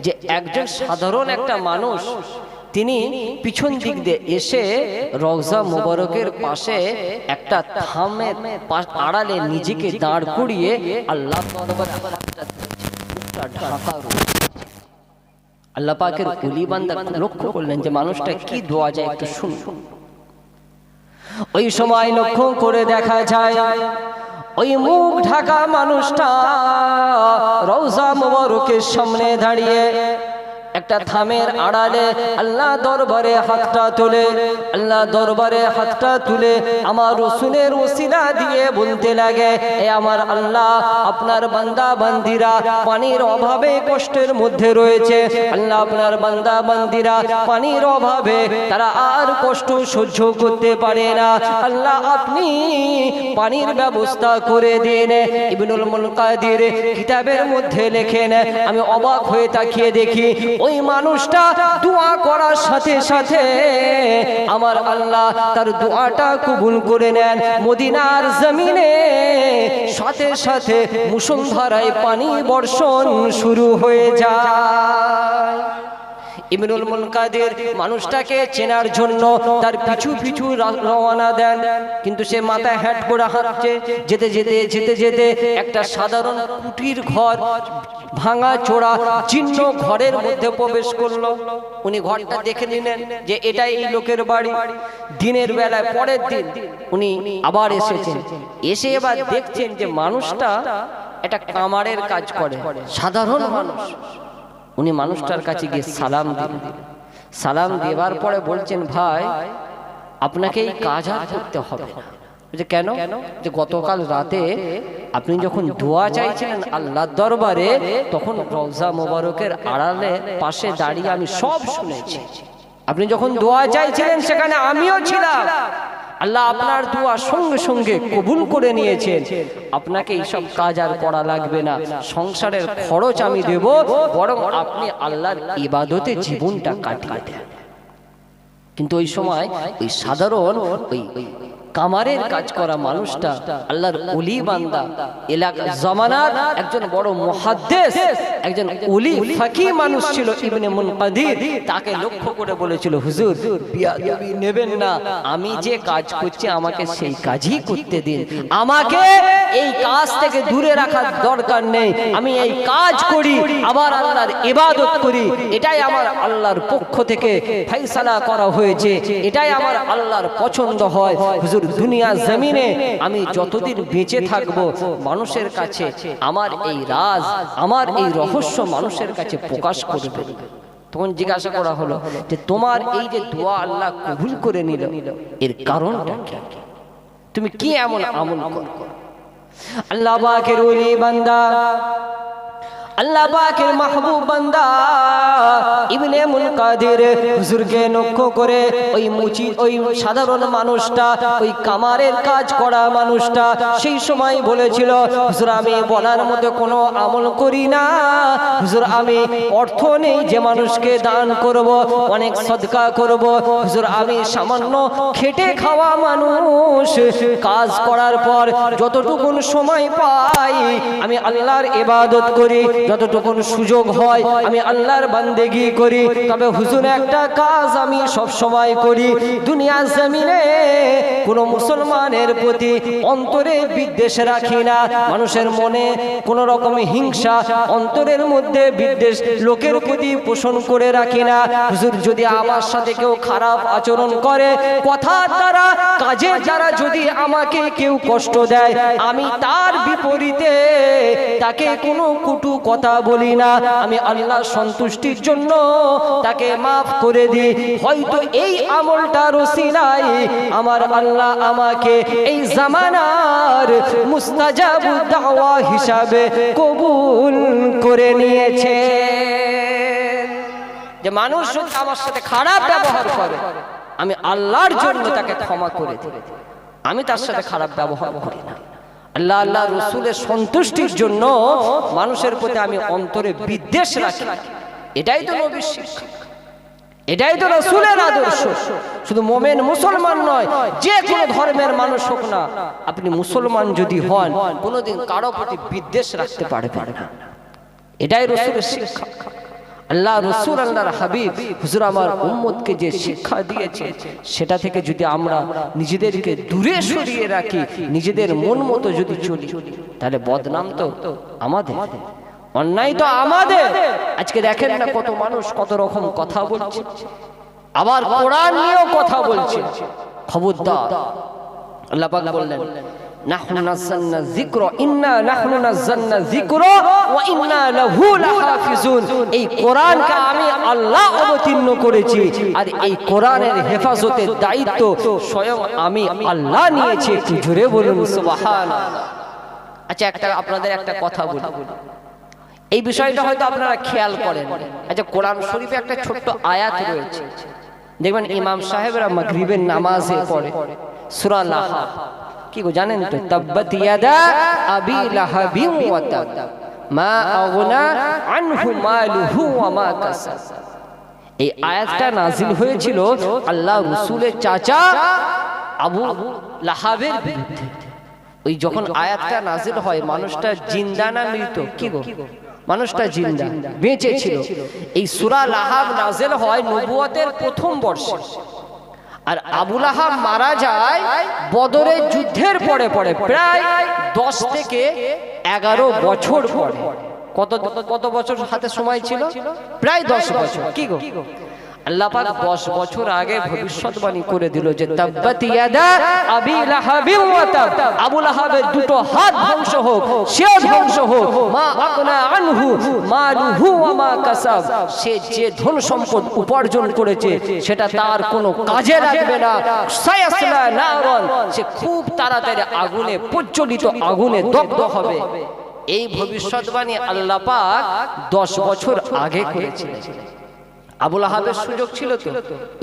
S1: যে একজন সাধারণ একটা মানুষ তিনি পিছন দিক দিয়ে এসে রওজা মুবারকের পাশে একটা থামের আড়ালে নিজেকে দাঁড় করিয়ে আল্লাহ আল্লাহ পাকের ওলি বান্দা লক্ষ্য করলেন যে মানুষটা কি দোয়া যায় একটু শুনুন। ওই সময় লক্ষ্য করে দেখা যায় ওই মুখ ঢাকা মানুষটা রওজা মুবারকের সামনে দাঁড়িয়ে একটা থামের আড়ালে আল্লাহ দরবারে হাতটা তুলে, আল্লাহ দরবারে হাতটা তুলে আমার রাসূলের ওসিলা দিয়ে বলতে লাগে, এ আমার আল্লাহ, আপনার বান্দা বান্দিরা পানির অভাবে কষ্টের মধ্যে রয়েছে। আল্লাহ, আপনার বান্দা বান্দিরা পানির অভাবে তারা আর কষ্ট সহ্য করতে পারে না। আল্লাহ, আপনি পানির ব্যবস্থা করে দিন। ইবনুল মুনকাদির কিতাবের মধ্যে লেখেন, আমি অবাক হয়ে তাকিয়ে দেখি ওই মানুষটা দোয়া করার সাথে সাথে আমার আল্লাহ তার দোয়াটা কবুল করে নেন। মদিনার জমিনে সাথে সাথে মুষলধারায় পানি বর্ষণ শুরু হয়ে যায়। ইবনুল মুনকাদির মানুষটাকে চেনার জন্য তার পিছু পিছু রওনা দেন, কিন্তু সে মাথায় হ্যাট করে হাঁটছে। যেতে যেতে যেতে যেতে একটা সাধারণ কুটির ঘর, ভাঙা চোরা জীর্ণ ঘরের মধ্যে প্রবেশ করলো। উনি ঘরটা দেখে নিলেন যে এটাই এই লোকের বাড়ি। দিনের বেলায় পরের দিন উনি আবার এসেছেন, এসে এবার দেখছেন যে মানুষটা একটা কামারের কাজ করে, সাধারণ মানুষ। উনি মানুষটার কাছে গিয়ে সালাম দিলেন। সালাম দেওয়ার পরে বলছেন, ভাই আপনাকে এই কাজ আর করতে হবে না। যে কেন? যে গতকাল রাতে আপনি যখন দোয়া চাইছিলেন আল্লাহর দরবারে, তখন রওজা মুবারকের আড়ালে পাশে দাঁড়িয়ে আমি সব শুনেছি। আপনি যখন দোয়া চাইছিলেন সেখানে আমিও ছিলাম। আল্লাহ আপনার দোয়া সঙ্গে সঙ্গে কবুল করে নিয়েছেন। আপনাকে এইসব কাজ আর করা লাগবে না, সংসারের খরচ আমি দেব, বরং আপনি আল্লাহর ইবাদতে জীবনটা কাটিয়ে দেন। কিন্তু ওই সময় ওই সাধারণ ওই কামারের কাজ করা মানুষটা আল্লাহর ওলি বান্দা, এলাকা জমানার একজন বড় মুহাদ্দিস, একজন ওলি ফাকি মানুষ ছিল ইবনে মুনকাদির। তাকে লক্ষ্য করে বলেছিল, হুজুর বিয়াদবি নেবেন না, আমি যে কাজ করছি আমাকে সেই কাজই করতে দিন, আমাকে এই কাজ থেকে দূরে রাখার দরকার নেই। আমি এই কাজ করি, আবার আল্লাহর ইবাদত করি, এটাই আমার আল্লাহর পক্ষ থেকে ফয়সালা করা হয়েছে, এটাই আমার আল্লাহর পছন্দ হয়। হুজুর দুনিয়া জমিনে আমি যতদিন বেঁচে থাকব মানুষের কাছে আমার এই রাজ, আমার এই রহস্য মানুষের কাছে প্রকাশ করবে। তখন জিজ্ঞাসা করা হলো যে তোমার এই যে দোয়া আল্লাহ কবুল করে নিল, এর কারণটা কি? তুমি কি এমন আমল করো? আল্লাহ পাকের ওলি বান্দা, আল্লাহ পাকের মাহবুব বান্দা ইবনে মুনকাদির হুজুরকে লক্ষ্য করে ওই সাধারণ মানুষটা, ওই কামারের কাজ করা মানুষটা সেই সময় বলেছিল, হুজুর আমি বলার মতো কোনো আমল করি না, হুজুর আমি অর্থ নেই যে মানুষকে দান করব, অনেক সদকা করব, হুজুর আমি সামান্য খেটে খাওয়া মানুষ, কাজ করার পর যতটুকু সময় পাই আমি আল্লাহর ইবাদত করি, যতটুকু সুযোগ হয় আমি আল্লাহর বান্দেগি করি। তবে হুজুর একটা কাজ আমি সব সময় করি, দুনিয়ার জমিনে কোন মুসলমানের প্রতি অন্তরে বিদ্বেষ রাখি না, মানুষের মনে কোন রকম হিংসা অন্তরের মধ্যে বিদ্বেষ লোকের প্রতি পোষণ করে রাখি না। হুজুর যদি আমার সাথে কেউ খারাপ আচরণ করে, কথার দ্বারা কাজের দ্বারা যদি আমাকে কেউ কষ্ট দেয়, আমি তার বিপরীতে তাকে কোনো কটু কথা বলি না, আমি আল্লাহর সন্তুষ্টির জন্য তাকে মাফ করে দিই। হয়তো এই আমলটার ওসিলায় আমার আল্লাহ আমাকে এই জামানার মুস্তাজাবুদ দাওয়া হিসাবে কবুল করে নিয়েছে। যে মানুষ যদি আমার সাথে খারাপ ব্যবহার করে, আমি আল্লাহর জন্য তাকে ক্ষমা করে দিই, আমি তার সাথে খারাপ ব্যবহার করি না। আল্লাহ আল্লাহ রসুলের সন্তুষ্টির জন্য মানুষের প্রতি আমি অন্তরে বিদ্বেষ রাখি, এটাই তো নবীর শিক্ষা, এটাই তো রাসূলের আদর্শ। শুধু মুমিন মুসলমান নয়, যে কোনো ধর্মের মানুষ হোক না, আপনি মুসলমান যদি হন কোনোদিন কারো প্রতি বিদ্বেষ রাখতে পারবেন না, এটাই রাসূলের শিক্ষা। আল্লাহ রসুল আল্লাহর হাবিব হুজুর আমার উম্মতকে যে শিক্ষা দিয়েছে, সেটা থেকে যদি আমরা নিজেদেরকে দূরে সরিয়ে রাখি, নিজেদের মন মতো যদি চলি, তাহলে বদনাম তো আমাদের, অন্যায় তো আমাদের। আজকে দেখেন না কত মানুষ কত রকম কথা বলছে, আবার কোরআন নিয়েও কথা বলছে। খবরদার, আল্লাহ পাক বললেন নাহনু নাযালনা যিকরা ইন্না নাহনু নাযালনা যিকরা ওয়া ইন্না লাহু লাহাফিজুন। এই কোরআনকে আমি আল্লাহ অবতীর্ণ করেছি, আর এই কোরআনের হেফাজতের দায়িত্ব স্বয়ং আমি আল্লাহ নিয়েছি। একটু জোরে বলুন সুবহানাল্লাহ। আচ্ছা, আপনাদের একটা কথা বলি, এই বিষয়টা হয়তো আপনারা খেয়াল করেন। আচ্ছা, কোরআন শরীফে একটা ছোট্ট আয়াত রয়েছে, দেখবেন ইমাম সাহেবরা মাগরিবের নামাজে পড়ে সূরা লাহাব। কি গো জানেন তো? তাব্বাত ইয়াদা আবি লাহাবিন ওয়া তাব মা আগনা আনহু মালুহু ওয়া মা কাসাব। এই আয়াতটা নাজিল হয়েছিল আল্লাহ রাসূলের চাচা আবু লাহাবের বিরুদ্ধে। ওই যখন আয়াতটা নাজিল হয়, মানুষটা জিন্দা না মৃত? কি গো, মানুষটা জিন্দা, বেঁচে ছিল। এই সূরা লাহাব নাজিল হয় নবুয়তের প্রথম বর্ষে, আর আবু লাহাব মারা যায় বদরের যুদ্ধের পরে পরে, প্রায় 10 থেকে 11 বছর পরে। কত বছর হাতে সময় ছিল? প্রায় 10 বছর। কি গো, আল্লাহ পাক 10 বছর আগে ভবিষ্যৎবাণী করে দিল যে তাব্বাত ইয়াদা আবি লাহাবিন ওয়া তাব, আবু লাহাবের দুটো হাত ধ্বংস হোক, সেও ধ্বংস হোক, মা আগনা আনহু মালুহু ওয়া মা কাসাব, সে যে ধন সম্পদ উপার্জন করেছে সেটা তার কোনো কাজে লাগবে না। সায়াসলা নারন, সে খুব তাড়াতাড়ি আগুনে, প্রজ্বলিত আগুনে দগ্ধ হবে। এই ভবিষ্যৎবাণী আল্লাহ পাক 10 বছর আগে করেছিলেন। আবু লাহাবের সুযোগ ছিল তো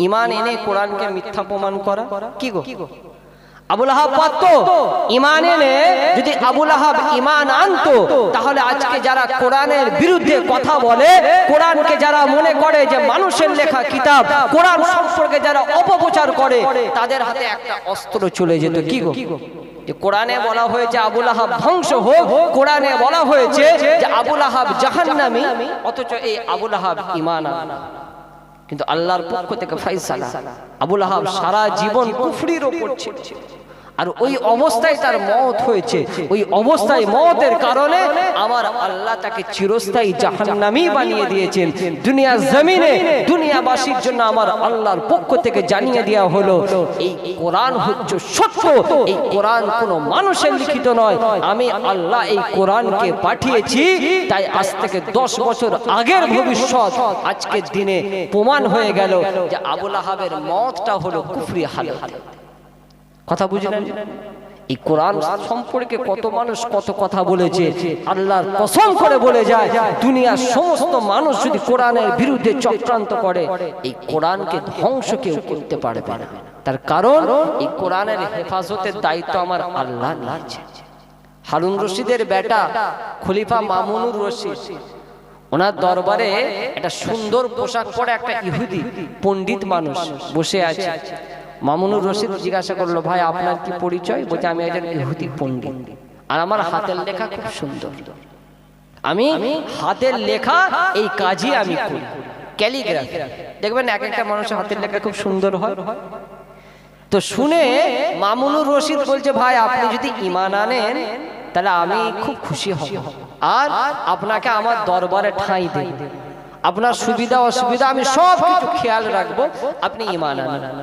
S1: ঈমান এনে কোরআনকে মিথ্যা প্রমাণ করা। কি গো, আবু লাহাব পারত ঈমান এনে, যদি আবু লাহাব ঈমান আনতো, তাহলে আজকে যারা কোরআনের বিরুদ্ধে কথা বলে, কোরআনকে যারা মনে করে যে মানুষের লেখা কিতাব, কোরআন সম্পর্কে যারা অপপ্রচার করে, তাদের হাতে একটা অস্ত্র চলে যেত। কি গো, কোরআনে বলা হয়েছে আবু লাহাব ধ্বংস হোক, কোরআনে বলা হয়েছে যে আবু লাহাব জাহান্নামী, অথচ এই আবু লাহাব ঈমান আনা। কিন্তু আল্লাহর পক্ষ থেকে ফয়সালা, আবু লাহাব সারা জীবন কুফরির উপর ছিল, আর ওই অবস্থায় তার মওত হয়েছে। ওই অবস্থায় মওতের কারণে আমার আল্লাহ তাকে চিরস্থায়ী জাহান্নামী বানিয়ে দিয়েছেন। দুনিয়ার জমিনে দুনিয়াবাসীর জন্য আমার আল্লাহর পক্ষ থেকে জানিয়ে দেওয়া হলো এই কোরআন হচ্ছে সত্য, এই কোরআন কোনো মানুষের লিখিত নয়, আমি আল্লাহ এই কোরআনকে পাঠিয়েছি। তাই আজ থেকে 10 বছর আগের ভবিষ্যৎ আজকের দিনে প্রমাণ হয়ে গেল যে আবু লাহাবের মওতটা হলো কুফরি হালত। কথা বুঝলেন? এই কোরআন সম্পর্কে কত মানুষ কত কথা বলেছে, আল্লাহর কসম করে বলে যায় দুনিয়ার সমস্ত মানুষ যদি কোরআনের বিরুদ্ধে চক্রান্ত করে, এই কোরআনকে ধ্বংস কেউ করতে পারবে না। তার কারণ এই কোরআনের হেফাজতের দায়িত্ব আমার আল্লাহ নিয়েছে। হারুন রশিদের বেটা খলিফা মামুনুর রশিদ, ওনার দরবারে একটা সুন্দর পোশাক পরে একটা ইহুদি পণ্ডিত মানুষ বসে আছে। মামুনুর রশিদ জিজ্ঞাসা করলো, ভাই আপনার কি পরিচয়? বলছে আমি একজন ইহুদি পণ্ডিত, আর আমার হাতের লেখা খুব সুন্দর। আমি হাতের লেখা এই কাজই আমি করি, ক্যালিগ্রাফি। দেখবেন এক একটা মানুষের হাতের লেখা খুব সুন্দর হয়। তো শুনে মামুনুর রশিদ বলছে, ভাই আপনি যদি ঈমান আনেন তাহলে আমি খুব খুশি হব, আর আপনাকে আমার দরবারে ঠাঁই দেব, আপনার সুবিধা অসুবিধা আমি সব কিছু খেয়াল রাখবো, আপনি ঈমান আনেন।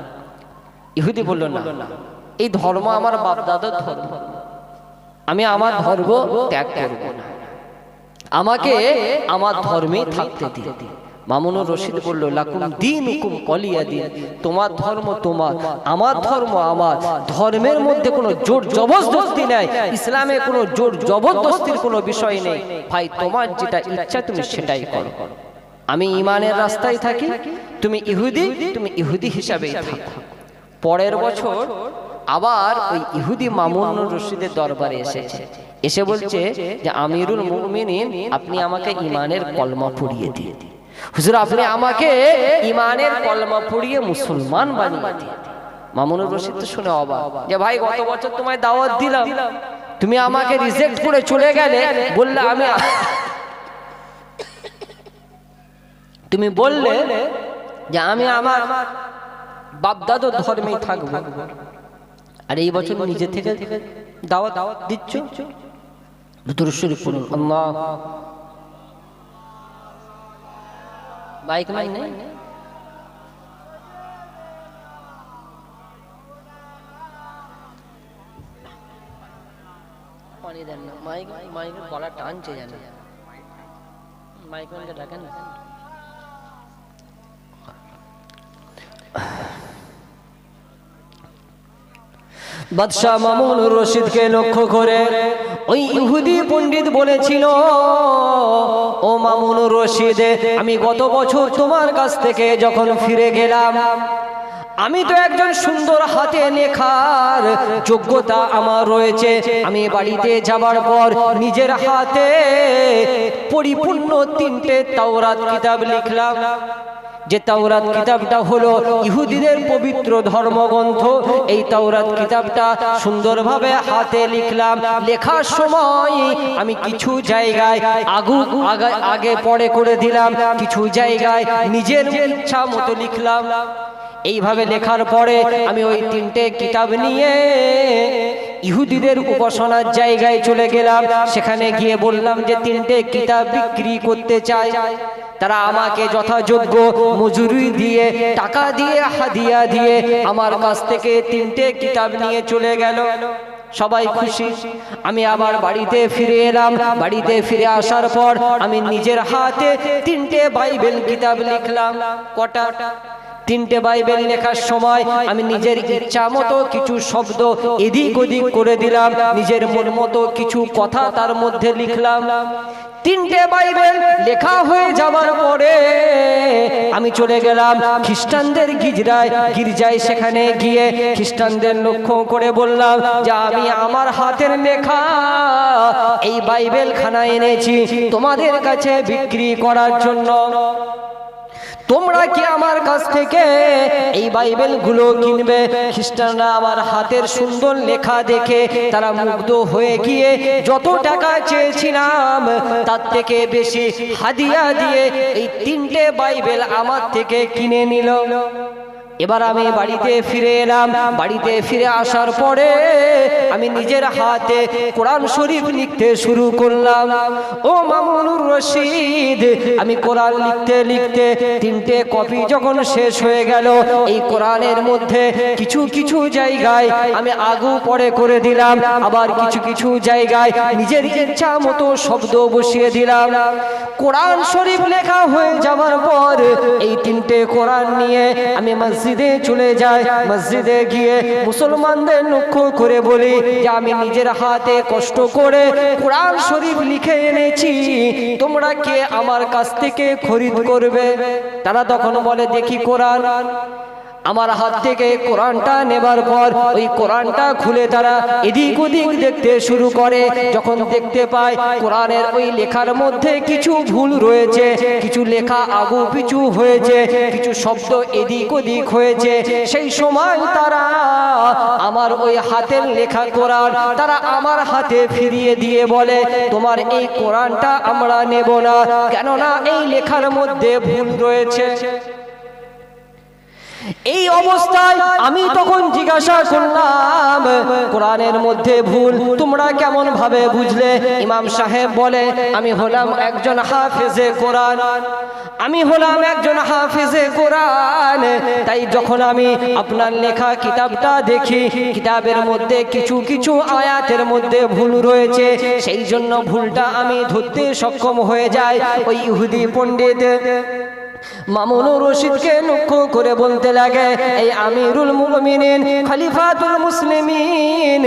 S1: ইহুদি বলল, না, এই ধর্ম আমার বাপদাদার ধর্ম, আমি আমার ধর্ম ত্যাগ করব না, আমাকে আমার ধর্মে থাকতে দিন। মামুনুর রশিদ বলল, লাকুম দীনুকুম ওয়ালিয়া দীন, তোমার ধর্ম তোমার, আমার ধর্ম আমার, ধর্মের মধ্যে কোনো জোর জবরদস্তি নেই, ইসলামে কোনো জোর জবরদস্তির কোনো বিষয় নেই। ভাই তোমার যেটা ইচ্ছা তুমি সেটাই করো, আমি ঈমানের রাস্তায় থাকি, তুমি ইহুদি হিসাবেই থাকো। পরের বছর আবার ওই ইহুদি মামুনুর রশিদের দরবারে এসেছে, এসে বলছে যে আমিরুল মুমিনিন আপনি আমাকে ঈমানের কলমা পড়িয়ে দিন। হুজুর আপনি আমাকে ঈমানের কলমা পড়িয়ে মুসলমান বানিয়ে দিন। মামুনুর রশিদ তো শুনে অবাক, যে ভাই গত বছর তোমায় দাওয়াত দিলাম, তুমি আমাকে রিজেক্ট করে চলে গেলে, বললে আমি তুমি বললে যে আমি আমার বাপদাদার ধর্মেই থাকবো, আর এই বছর নিজে থেকে দাওয়াত দিচ্ছ। দুরূদ শরীফ পড়ুন। আল্লাহ বাইক নাই নেই, পানি দেন না, মাইকের গলা টানছে যেন, মাইকম্যানকে ডাকেন না। বাদশাহ মামুনুর রশিদকে লক্ষ্য করে ওই ইহুদি পণ্ডিত বলেছিল, ও মামুনুর রশিদ, আমি গত বছর তোমার কাছ থেকে যখন ফিরে গেলাম, আমি তো একজন সুন্দর হাতে লেখার যোগ্যতা আমার রয়েছে, আমি বাড়িতে যাবার পর নিজের হাতে পরিপূর্ণ 3টে তাওরাত কিতাব লিখলাম। যে তাওরাত কিতাবটা হলো ইহুদিদের পবিত্র ধর্মগ্রন্থ, এই তাওরাত কিতাবটা সুন্দরভাবে হাতে লিখলাম। লেখার সময় আমি কিছু জায়গায় আগে পরে করে দিলাম, কিছু জায়গায় নিজের ইচ্ছা মতো লিখলাম। এইভাবে লেখার পরে আমি ওই 3টে কিতাব নিয়ে ইহুদিদের উপাসনার জায়গায় চলে গেলাম। সেখানে গিয়ে বললাম যে 3টে কিতাব বিক্রি করতে চাই। তারা আমাকে যথাযোগ্য মজুরি দিয়ে, টাকা দিয়ে, হাদিয়া দিয়ে আমার কাছ থেকে 3টে কিতাব নিয়ে চলে গেল। সবাই খুশি। আমি আবার বাড়িতে ফিরে এলাম। বাড়িতে ফিরে আসার পর আমি নিজের হাতে 3টে বাইবেল কিতাব লিখলাম। কটা? 3টে বাইবেল লেখার সময় আমি নিজের ইচ্ছা মতো কিছু শব্দ এদিক ওদিক করে দিলাম, নিজের মন মতো কিছু কথা তার মধ্যে লিখলাম। 3টে বাইবেল লেখা হয়ে যাওয়ার পরে আমি চলে গেলাম খ্রিস্টানদের গির্জায়। সেখানে গিয়ে খ্রিস্টানদের লক্ষ্য করে বললাম যে আমি আমার হাতের লেখা এই বাইবেল খানা এনেছি তোমাদের কাছে বিক্রি করার জন্য। তোমরা কি আমার কাছ থেকে এই বাইবেল গুলো কিনবে? খ্রিস্টানরা আমার হাতের সুন্দর লেখা দেখে তারা মুগ্ধ হয়ে গিয়ে যত টাকা চেয়েছিলাম তার থেকে বেশি হাদিয়া দিয়ে এই 3টে বাইবেল আমার থেকে কিনে নিল। এবার আমি বাড়িতে ফিরে এলাম। বাড়িতে ফিরে আসার পরে আমি নিজের হাতে কোরআন শরীফ লিখতে শুরু করলাম। ও মামুনুর রশিদ, আমি কোরআন লিখতে লিখতে 3টে কপি যখন শেষ হয়ে গেল, এই কোরআনের মধ্যে কিছু কিছু জায়গায় আমি আগু পরে করে দিলাম, আবার কিছু কিছু জায়গায় নিজের ইচ্ছা মতো শব্দ বসিয়ে দিলাম। কোরআন শরীফ লেখা হয়ে যাওয়ার পর এই 3টে কোরআন নিয়ে আমি মসজিদে চলে যাই। মসজিদে গিয়ে মুসলমানদের লক্ষ্য করে বলি যে আমি নিজের হাতে কষ্ট করে কোরআন শরীফ লিখে এনেছি, তোমরা কে আমার কাছ থেকে খরিদ করবে? তারা তখন বলে দেখি কোরআন। আমার হাত থেকে কোরআনটা নেবার পর ওই কোরআনটা খুলে তারা এদিক ওদিক দেখতে শুরু করে। যখন দেখতে পায় কোরআনের ওই লেখার মধ্যে কিছু ভুল রয়েছে, কিছু লেখা আগু পিছু হয়েছে, কিছু শব্দ এদিক ওদিক হয়েছে, সেই সময় তারা আমার ওই হাতের লেখা কোরআন তারা আমার হাতে ফিরিয়ে দিয়ে বলে, তোমার এই কোরআনটা আমরা নেব না, কেননা এই লেখার মধ্যে ভুল রয়েছে। এই অবস্থায় আমি তখন জিজ্ঞাসা করলাম, কোরআনের মধ্যে ভুল তোমরা কেমন ভাবে বুঝলে? ইমাম সাহেব বলে, আমি হলাম একজন হাফেজে কোরআন, আমি হলাম একজন হাফেজে কোরআন, তাই যখন আমি আপনার লেখা কিতাবটা দেখি, কিতাবের মধ্যে কিছু কিছু আয়াতের মধ্যে ভুল রয়েছে, সেই জন্য ভুলটা আমি ধরতে সক্ষম হয়ে যাই। ওই ইহুদি পণ্ডিত মামুনুর রশিদকে লক্ষ্য করে বলতে লাগে, এই আমিরুল মুমিনিন খলিফাতুল মুসলিমিন,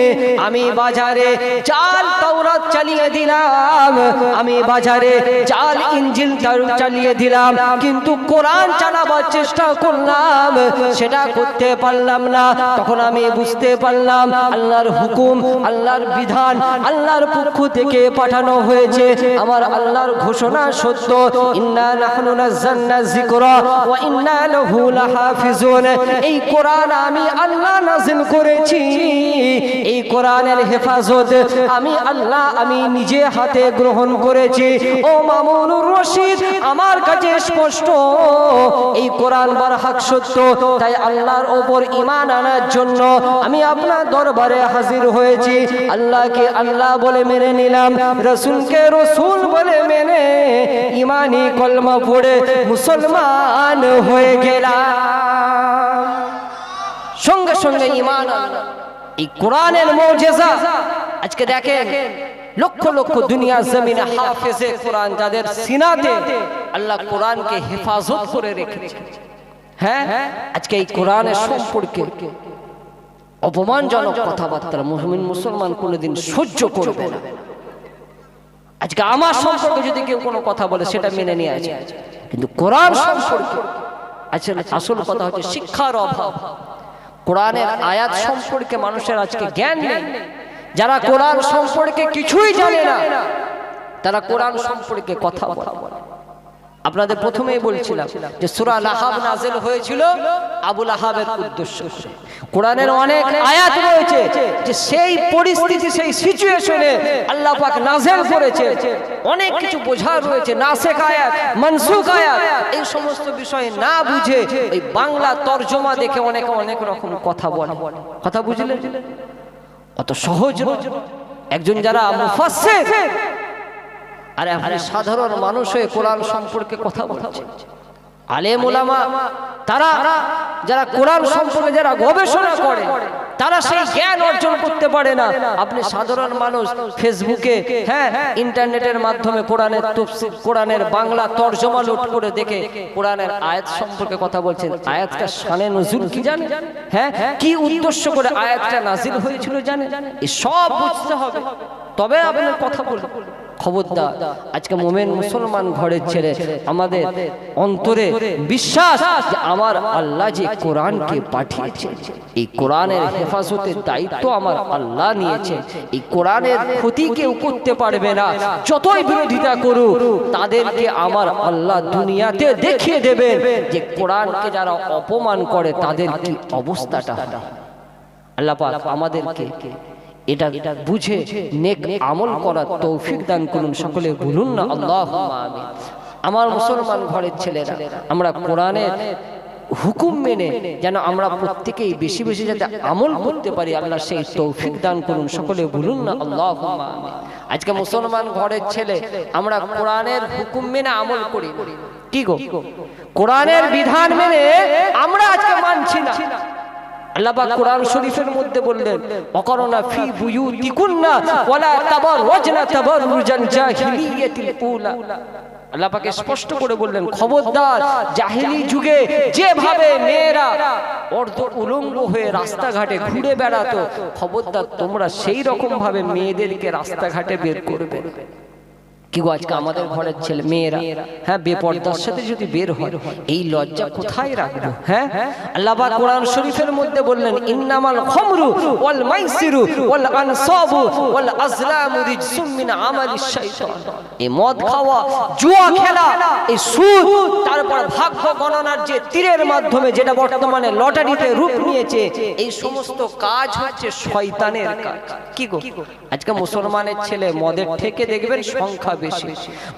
S1: আমি বাজারে জাল তাওরাত চালিয়ে দিলাম, আমি বাজারে জাল ইনজিল চালিয়ে দিলাম, কিন্তু কোরআন চালাবার চেষ্টা করলাম, সেটা করতে পারলাম না। তখন আমি বুঝতে পারলাম আল্লাহর হুকুম, আল্লাহর বিধান আল্লাহর পক্ষ থেকে পাঠানো হয়েছে, আমার আল্লাহর ঘোষণা সত্য। ইন্না নাহনু নাযালনা যিকরা ওয়া ইন্না লাহু লাহাফিজুন, এই কোরআন আমি আল্লাহ নাযিল করেছি, এই কোরআনের হেফাজত আমি আল্লাহ আমি নিজে হাতে গ্রহণ করেছি। ও মামুনুর রশিদ, আমার কাছে স্পষ্ট এই কোরআন বারহাক সত্য, তাই আল্লাহর ওপর ঈমান আনার জন্য আমি আপনার দরবারে হাজির হয়েছি। আল্লাহকে আল্লাহ বলে মেনে নিলাম, রাসূলকে রাসূল বলে মেনে ঈমানি কলমা পড়ে মুসলমান হয়ে গেলাম। সঙ্গে সঙ্গে ঈমান আনলাম। এই কোরআনের মুজিজা আজকে দেখেন, লক্ষ লক্ষ দুনিয়া জমিনে হাফেজে কোরআন যাদের সিনাতে আল্লাহ কোরআনকে হেফাজত করে রেখেছে। হ্যাঁ, আজকে এই কোরআনের সম্পর্কে অপমানজনক কথাবার্তা মুমিন মুসলমান কোনোদিন সহ্য করবে না। আজকে আমার সম্পর্কে যদি কেউ কোনো কথা বলে সেটা মেনে নিয়ে আছে, কিন্তু কোরআন সম্পর্কে আসল কথা হচ্ছে শিক্ষার অভাব। কোরআনের আয়াত সম্পর্কে মানুষের আজকে জ্ঞান নেই। যারা কোরআন সম্পর্কে কিছুই জানে না তারা কোরআন সম্পর্কে কথা বলে। আপনাদের প্রথমেই বলছিলাম যে সূরা লাহাব নাযিল হয়েছিল আবু লাহাবের উদ্দেশ্যে। কোরআনের অনেক আয়াত রয়েছে যে সেই পরিস্থিতি সেই সিচুয়েশনে আল্লাহ পাক নাযিল করেছে। অনেক কিছু বোঝা রয়েছে, নাসিখ আয়াত মানসুখ আয়াত, এই সমস্ত বিষয় না বুঝে এই বাংলা তরজমা দেখে অনেকে অনেক রকম কথা বলে। কথা বুঝলেন? অত সহজ একজন যারা মুফাসসির আর আপনি সাধারণ মানুষ হয়ে কোরআন সম্পর্কে কথা বলছেন। আলেম উলামা তারা যারা কোরআন সম্পর্কে যারা গবেষণা করে তারা সেই জ্ঞান অর্জন করতে পারে না। আপনি সাধারণ মানুষ ফেসবুকে ইন্টারনেটের মাধ্যমে কোরআনের তাফসীর, কোরআনের বাংলা তরজমা লোড করে দেখে কোরআনের আয়াত সম্পর্কে কথা বলছেন। আয়াতটা শানে নজুল কি জানেন? কি উদ্দেশ্য করে আয়াতটা নাজিল হয়েছিল জানেন? এই সব বুঝতে হবে, তবে আপনার কথা বলবেন। খবরদার, আজকে মুমিন মুসলমান ঘরের ছেলে আমাদের অন্তরে বিশ্বাস যে আমার আল্লাহ যে কোরআনকে পাঠিয়েছে, এই কোরআনের হেফাজতের দায়িত্ব আমার আল্লাহ নিয়েছে। এই কোরআনের ক্ষতি কেউ করতে পারবে না। যতই বিরোধিতা করুক তাদেরকে আমার আল্লাহ দুনিয়াতে দেখিয়ে দেবেন যে কোরআনকে যারা অপমান করে তাদের কি অবস্থাটা হয়। আল্লাহ পাক আমাদেরকে এটা বুঝে নেক আমল করার তৌফিক দান করুন। সকলে বলুন না আল্লাহুম্মা আমিন। আমার মুসলমান ঘরের ছেলেরা, আমরা কোরআনের হুকুম মেনে যেন আমরা প্রত্যেকেই বেশি বেশি যাতে আমল করতে পারি, আল্লাহ সেই তৌফিক দান করুন। সকলে বলুন না আল্লাহুম্মা আমিন। আজকে মুসলমান ঘরের ছেলে আমরা কোরআনের হুকুম মেনে আমল করি কি গো? কোরআনের বিধান মেনে আমরা আজকে মানছি না। আল্লাহ পাক কোরআন শরীফের মধ্যে বললেন, ওয়াকারনা ফি বুয়ুতিকুন্না ওয়ালা তাবাররাজনা তাবাররুজাল জাহিলিয়াতিল উলা। আল্লাহ পাক স্পষ্ট করে বললেন, খবরদার, জাহেলি যুগে যেভাবে মেয়েরা অর্ধ উলঙ্গ হয়ে রাস্তাঘাটে ঘুরে বেড়াতো, খবরদার তোমরা সেই রকম ভাবে মেয়েদেরকে রাস্তাঘাটে বের করবে। কি গো আজকে আমাদের ঘরের ছেলে মেয়েরা হ্যাঁ বেপরদার সাথে যদি বের হয় এই লজ্জা কোথায় রাখবো? হ্যাঁ আল্লাহ পাক কোরআন শরীফের মধ্যে বললেন ইন্নামাল খামরু ওয়াল মাইসিরু ওয়াল আনসাবু ওয়াল আজলামু রিজসুম মিন আমালিশ শাইতান। এই মদ খাওয়া, জুয়া খেলা, এই সুদ, তারপর ভাগ্য গণনার যে তীরের মাধ্যমে যেটা বর্তমানে লটারিতে রূপ নিয়েছে, এই সমস্ত কাজ হচ্ছে শয়তানের কাজ। কি গো আজকে মুসলমানের ছেলে মদের থেকে দেখবেন সংখ্যা বেশি,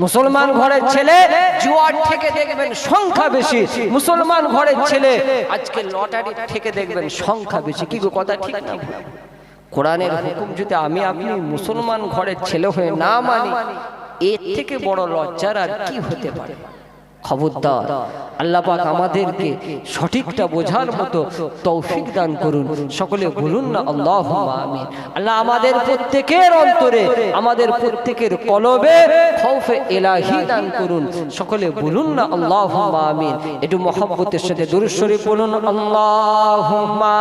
S1: মুসলমান ঘরের ছেলে জুয়ার থেকে দেখবেন সংখ্যা বেশি, মুসলমান ঘরের ছেলে আজকে লটারি থেকে দেখবেন সংখ্যা বেশি। কি গো কথা ঠিক না? কোরআনের হুকুম যদি আমি আপনি মুসলমান ঘরের ছেলে হয়ে না মানি, এর থেকে বড় লজ্জার আর কি হতে পারে? খবরদার, আল্লাহ পাক আমাদেরকে সঠিকটা বোঝার মতো তৌফিক দান করুন। সকলে বলুন না আল্লাহুম্মা আমিন। আল্লাহ আমাদের প্রত্যেকের অন্তরে, আমাদের প্রত্যেকের কলবে খৌফে ইলাহি দান করুন। সকলে বলুন না আল্লাহুম্মা আমিন। একটু মহব্বতের সাথে দুরূদ শরীফ বলুন আল্লাহুম্মা।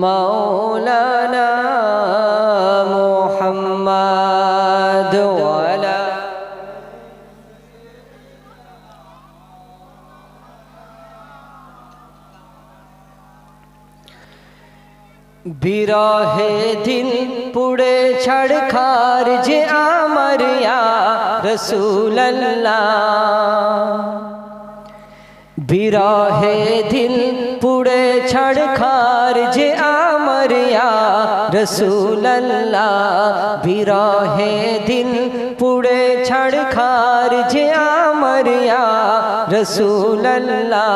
S1: মাওলানা মুহাম্মদ ওয়ালা বিরহে দিল পুড়ে ছাড়খার যে আমার ইয়া রাসূলুল্লাহ, বিরহে দিল পুড়ে ছাড়খার যে আমার ইয়া রাসূলুল্লাহ, বিরহে দিল পুড়ে ছাড়খার যে আমার ইয়া রাসূলুল্লাহ,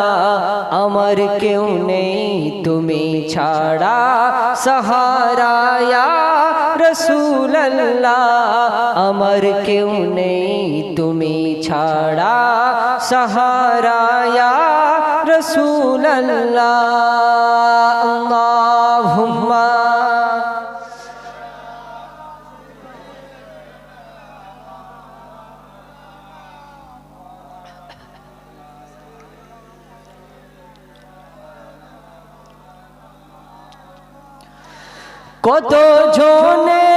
S1: আমার কেউ নেই তুমি ছাড়া সাহারা ইয়া রাসূলুল্লাহ, আমার কেউ নেই তুমি ছাড়া সাহারা ইয়া রাসূলুল্লাহ। আল্লাহুম্মা কত জনে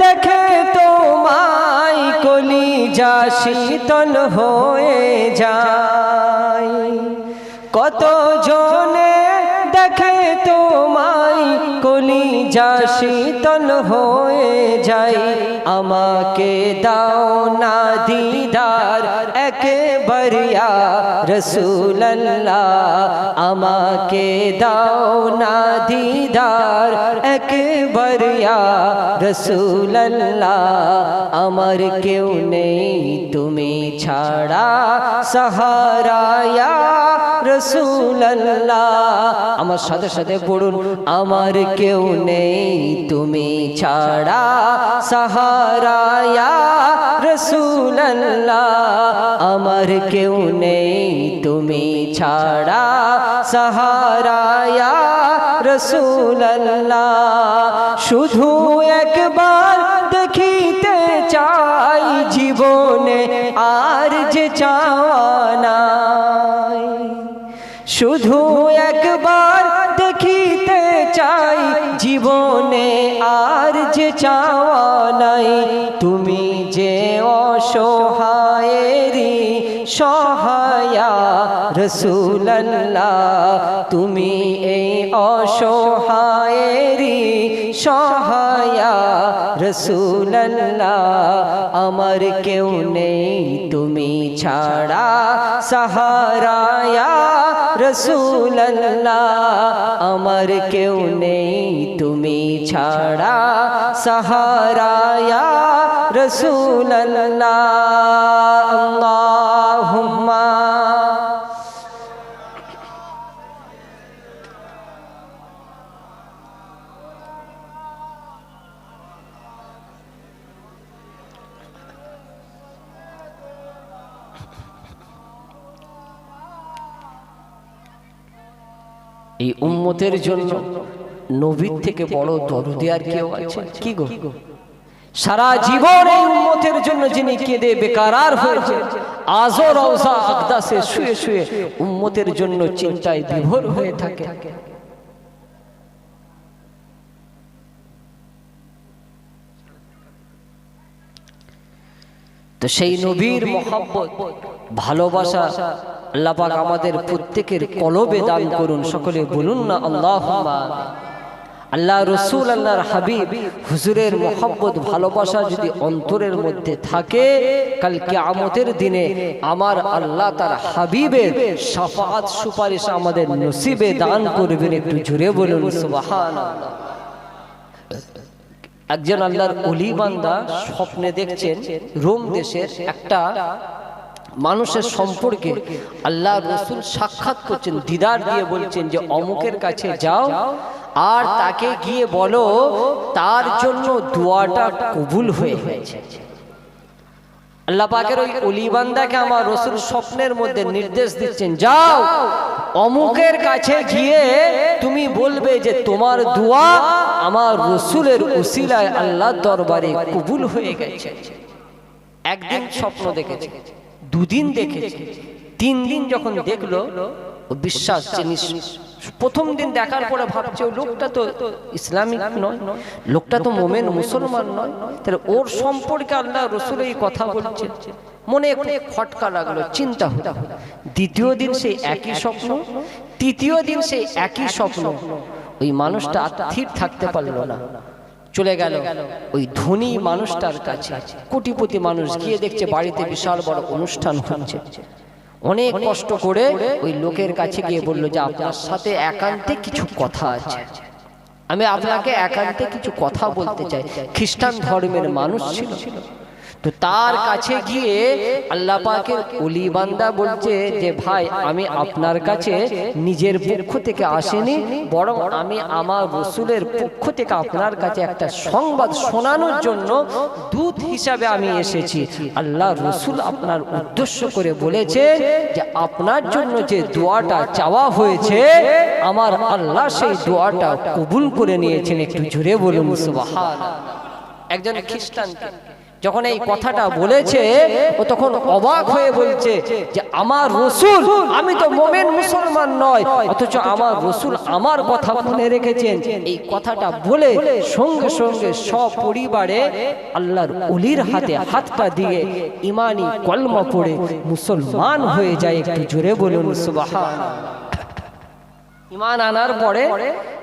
S1: দেখে তোমায় কলিজা শীতল হয়ে যায়, কত জনে দেখে তোমায় কলিজা শীতল হয়ে যায়, আমাকে দাও না দিদার একবার ইয়া রাসূলুল্লাহ, আমাকে দাও না দিদার একবার ইয়া রাসূলুল্লাহ, আমার কেউ নেই তুমি ছাড়া সাহারা ইয়া রাসূলুল্লাহ। আমার সাথে সাথে পড়ুন, আমার কেউ নেই তুমি ছাড়া সাহারা ইয়া রাসূলুল্লাহ, আমার কেউ নেই তুমি ছাড়া সাহারা ইয়া রাসূলুল্লাহ। শুধু একবার দেখিতে চাই জীবনে আর যে চাওয়া নাই, শুধু একবার দেখিতে চাই জীবনে আর যে চাওয়া নাই, তুমি যে অসহায়েরি সহায়া রাসূলুল্লাহ, তুমি এই অসহায়েরি সহায়া রাসূলুল্লাহ, আমার কেউ নেই তুমি ছাড়া সাহারা ইয়া রাসূলুল্লাহ, আমার কেউ নেই তুমি ছাড়া সাহারা ইয়া রাসূলুল্লাহ। আল্লাহুম্মা এই উম্মতের জন্য নবীর থেকে বড় দরদি আর কেউ আছে কি গো? সারা জীবন এই উম্মতের জন্য যিনি কেঁদে বেকারার হয়েছে, আজও রওজা আকদাসে শুয়ে শুয়ে উম্মতের জন্য চিন্তায় বিভোর হয়ে থাকে। তো সেই নবীর মহব্বত ভালোবাসা আল্লাহ পাক আমাদের প্রত্যেকের কলবে দান করুন। সকলে বলুন না আল্লাহুম্মা আমিন। আল্লাহ রসুল, আল্লাহর হাবিব হুজুরের মহব্বত ভালোবাসা যদি অন্তরের মধ্যে থাকে, কাল কিয়ামতের দিনে আমার আল্লাহ তার হাবিবের শাফাআত সুপারিশ আমাদের নসিবে দান করবেন। একটু জোরে বলুন সুবহানাল্লাহ। একজন আল্লাহর ওলি বান্দা স্বপ্নে দেখছেন রোম দেশের একটা মানুষের সম্পর্কে আল্লাহ রসুল সাক্ষাৎ করছেন, দিদার দিয়ে বলছেন যে অমুকের কাছে যাও আর তাকে গিয়ে বলো তার জন্য দোয়াটা কবুল হয়ে গেছে। আল্লাহ পাকের ওই ওলি বান্দাকে আমার রসুল স্বপ্নের মধ্যে নির্দেশ দিচ্ছেন, যাও অমুকের কাছে গিয়ে তুমি বলবে যে তোমার দোয়া আমার রসুলের উসিলায় আল্লাহর দরবারে কবুল হয়ে গেছে। একদিন স্বপ্ন দেখেছে, দুদিন দেখেছে, 3 দিন যখন দেখলো ও বিশ্বাস, প্রথম দিন দেখার পরে ভাবছে ও লোকটা তো ইসলামিক নয়, লোকটা তো মোমেন মুসলমান নয়, তাহলে ওর সম্পর্কে আল্লাহ রসুল এই কথা বলছে, মনে একটু খটকা লাগলো, চিন্তা হলো। দ্বিতীয় দিন সেই একই স্বপ্ন, তৃতীয় দিন সেই একই স্বপ্ন। ওই মানুষটা স্থির থাকতে পারলো না, চলে গেল ওই ধনী মানুষটার কাছে। কোটিপতি মানুষ, গিয়ে দেখছে বাড়িতে বিশাল বড় অনুষ্ঠান হচ্ছে। অনেক কষ্ট করে ওই লোকের কাছে গিয়ে বলল যে আপনার সাথে একান্তে কিছু কথা আছে, আমি আপনাকে একান্তে কিছু কথা বলতে চাই। খ্রিস্টান ধর্মের মানুষ ছিল। তো তার কাছে গিয়ে আল্লাহ পাকের ওলি বান্দা বলছে যে ভাই, আমি আপনার কাছে নিজের পক্ষ থেকে আসেনি, বরং আমি আমার রসুলের পক্ষ থেকে আপনার কাছে একটা সংবাদ শোনানোর জন্য দূত হিসাবে আমি এসেছি। আল্লাহ রসুল আপনার উদ্দেশ্য করে বলেছে যে আপনার জন্য যে দোয়াটা চাওয়া হয়েছে আমার আল্লাহ সেই দোয়াটা কবুল করে নিয়েছেন। একটু জোরে বলুন সুবহানাল্লাহ। একজন খ্রিস্টান যখন এই কথাটা বলেছে ও তখন অবাক হয়ে বলছে যে আমার রসুল, আমি তো মোমেন মুসলমান নয়, অথচ আমার রসুল আমার কথা মনে রেখেছেন। এই কথাটা বলে সঙ্গে সঙ্গে সপরিবারে আল্লাহর ওলির হাতে হাতটা দিয়ে ইমানি কলমা পড়ে মুসলমান হয়ে যায়। একটু জোরে বলুন সুবহানাল্লাহ। ইমান আনার পরে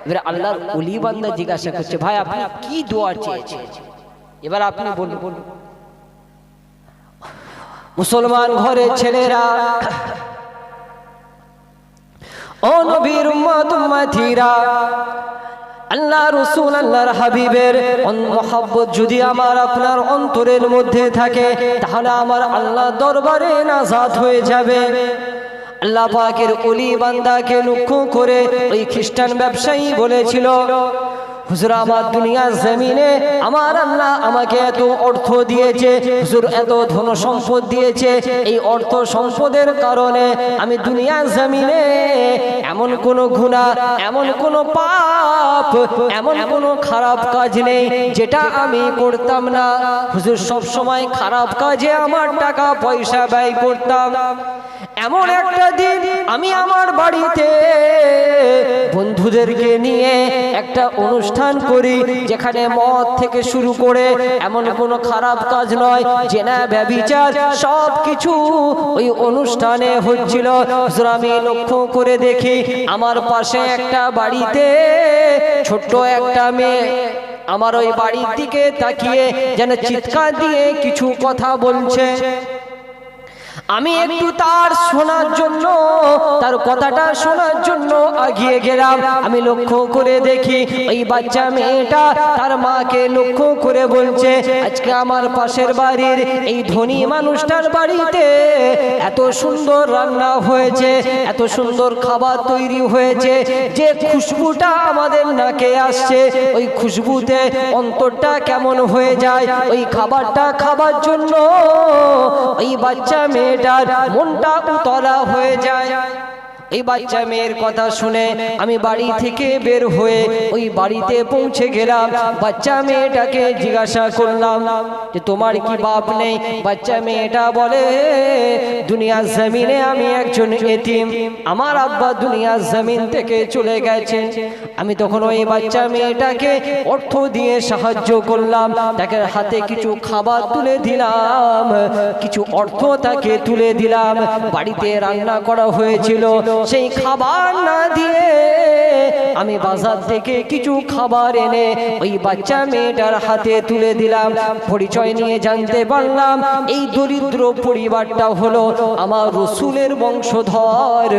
S1: এবার আল্লাহর ওলি বান্দা জিজ্ঞাসা করছে, ভাই আপনি কি দোয়া চেয়েছেন, এবার আপনি বলুন। মুসলমান ঘরের ছেলেরা, ও নবীর উম্মত উম্মতিরা, আল্লাহ রসুল আল্লাহর হাবিবের মহব্বত যদি আমার আপনার অন্তরের মধ্যে থাকে, তাহলে আমার আল্লাহ দরবারে নাজাত হয়ে যাবে। আল্লাহ পাকের ওলি বান্দাকে লক্ষ্য করে ওই খ্রিস্টান ব্যবসায়ী বলেছিল, হুজুর আমার দুনিয়ার জমিনে আমার আল্লাহ আমাকে এত অর্থ দিয়েছে, হুজুর এত ধন সম্পদ দিয়েছে, এই অর্থ সম্পদের কারণে আমি দুনিয়ার জমিনে এমন কোন গুনাহ, এমন কোন পাপ, এমন কোন খারাপ কাজ নেই যেটা আমি করতাম না। হুজুর সব সময় খারাপ কাজে আমার টাকা পয়সা ব্যয় করতাম। এমন একটা দিন আমি আমার বাড়িতে বন্ধুদেরকে নিয়ে একটা অনুষ্ঠান করি, যেখানে মদ থেকে শুরু করে এমন কোনো খারাপ কাজ নয়, জেনা ব্যভিচার সব কিছু ওই অনুষ্ঠানে হচ্ছিল। আমি লক্ষ্য করে দেখি আমার পাশে একটা বাড়িতে ছোট্ট একটা মেয়ে আমার ওই বাড়ির দিকে তাকিয়ে যেন চিৎকার দিয়ে কিছু কথা বলছে। আমি একটু তার শোনার জন্য, তার কথাটা শোনার জন্য এগিয়ে গেলাম। আমি লক্ষ্য করে দেখি ওই বাচ্চা মেয়েটা তার মাকে লক্ষ্য করে বলছে, আজকে আমার পাশের বাড়ির এই ধনী মানুষটার বাড়িতে এত সুন্দর রান্না হয়েছে, এত সুন্দর খাবার তৈরি হয়েছে, যে খুশবুটা আমাদের নাকে আসছে, ওই খুশবুতে অন্তরটা কেমন হয়ে যায়। ওই খাবারটা খাবার জন্য ওই বাচ্চা মেয়ে মনটা উতলা হয়ে যায়। এই বাচ্চা মেয়ের কথা শুনে আমি বাড়ি থেকে বের হয়ে ওই বাড়িতে পৌঁছে গেলাম। বাচ্চা মেয়েটাকে জিজ্ঞাসা করলাম যে তোমার কি বাপ নেই? বাচ্চা মেয়েটা বলে দুনিয়ার জমিনে আমি একজন এতিম, আমার আব্বা দুনিয়ার জমিন থেকে চলে গেছে। আমি তখন ওই বাচ্চা মেয়েটাকে অর্থ দিয়ে সাহায্য করলাম, তাকে হাতে কিছু খাবার তুলে দিলাম, কিছু অর্থ তাকে তুলে দিলাম। বাড়িতে রান্না করা হয়েছিল, সেই খাবার না দিয়ে আমি বাজার থেকে কিছু খাবার এনে ওই বাচ্চা মেয়েটার হাতে তুলে দিলাম। পরিচয় নিয়ে জানতে পারলাম এই দরিদ্র পরিবারটা হলো আমার রসুলের বংশধর।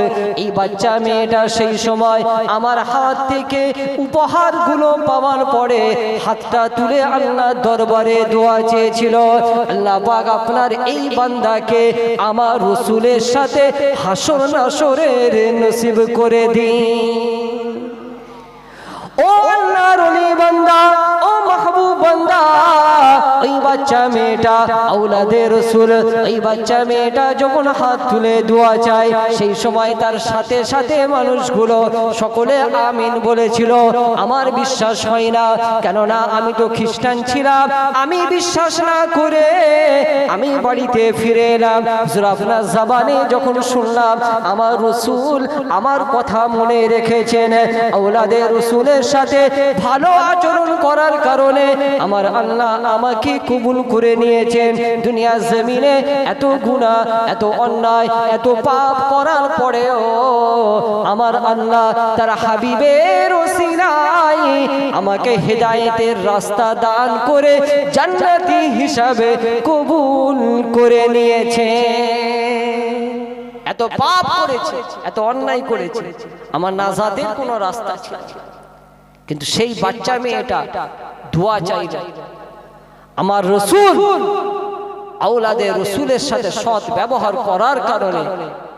S1: এই বাচ্চা মেয়েটা সেই সময় আমার হাত থেকে উপহারগুলো পাওয়ার পরে হাতটা তুলে আল্লাহর দরবারে দোয়া চেয়েছিল, আল্লাহ পাক আপনার এই বান্দাকে আমার রসুলের সাথে হাসর নাসরের নসিব করে দিন। ও আল্লাহর ওলি বান্দা, ও মাহবুব বান্দা, ওই বাচ্চা মেয়েটা আওলাদে রাসূল, ওই বাচ্চা মেয়েটা যখন হাত তুলে দোয়া চায় সেই সময় তার সাথে সাথে মানুষগুলো সকলে আমিন বলেছিল। আমার বিশ্বাস হয় না, কেননা আমি তো খ্রিস্টান ছিলাম। আমি বিশ্বাস না করে আমি বাড়িতে ফিরে এলাম। হুজুর আপনার জবানে যখন শুনলাম আমার রাসূল আমার কথা মনে রেখেছেন, আওলাদে রাসূলের সাথে ভালো আচরণ করার কারণে আমার আল্লাহ আমাকে কবুল করে নিয়েছেন। দুনিয়ার জমিনে এত গুনাহ, এত অন্যায়, এত পাপ করার পরেও আমার আল্লাহ তার হাবিবের ওসিলায় আমাকে হেদায়েতের রাস্তা দান করে জান্নাতি হিসাবে কবুল করে নিয়েছে। এত পাপ করেছে, এত অন্যায় করেছে, আমার নাজাতের কোনো রাস্তা ছিল না। কিন্তু সেই বাচ্চা মেয়েটা দোয়া চাইছে, আমার রাসূল আওলাদে রাসূলের সাথে সৎ ব্যবহার করার কারণে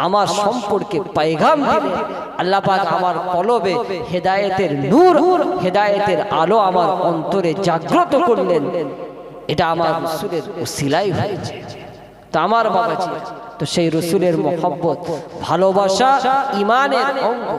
S1: আমার সম্পর্কে পয়গাম দিলেন। আল্লাহ পাক আমার কলবে হেদায়েতের নূর, হেদায়েতের আলো আমার অন্তরে জাগ্রত করলেন। এটা আমার রাসূলের ওসিলাই হয়েছে। তো আমার বাবাজি, তো সেই রাসূলের মহব্বত, ভালোবাসা ঈমানের অঙ্গ।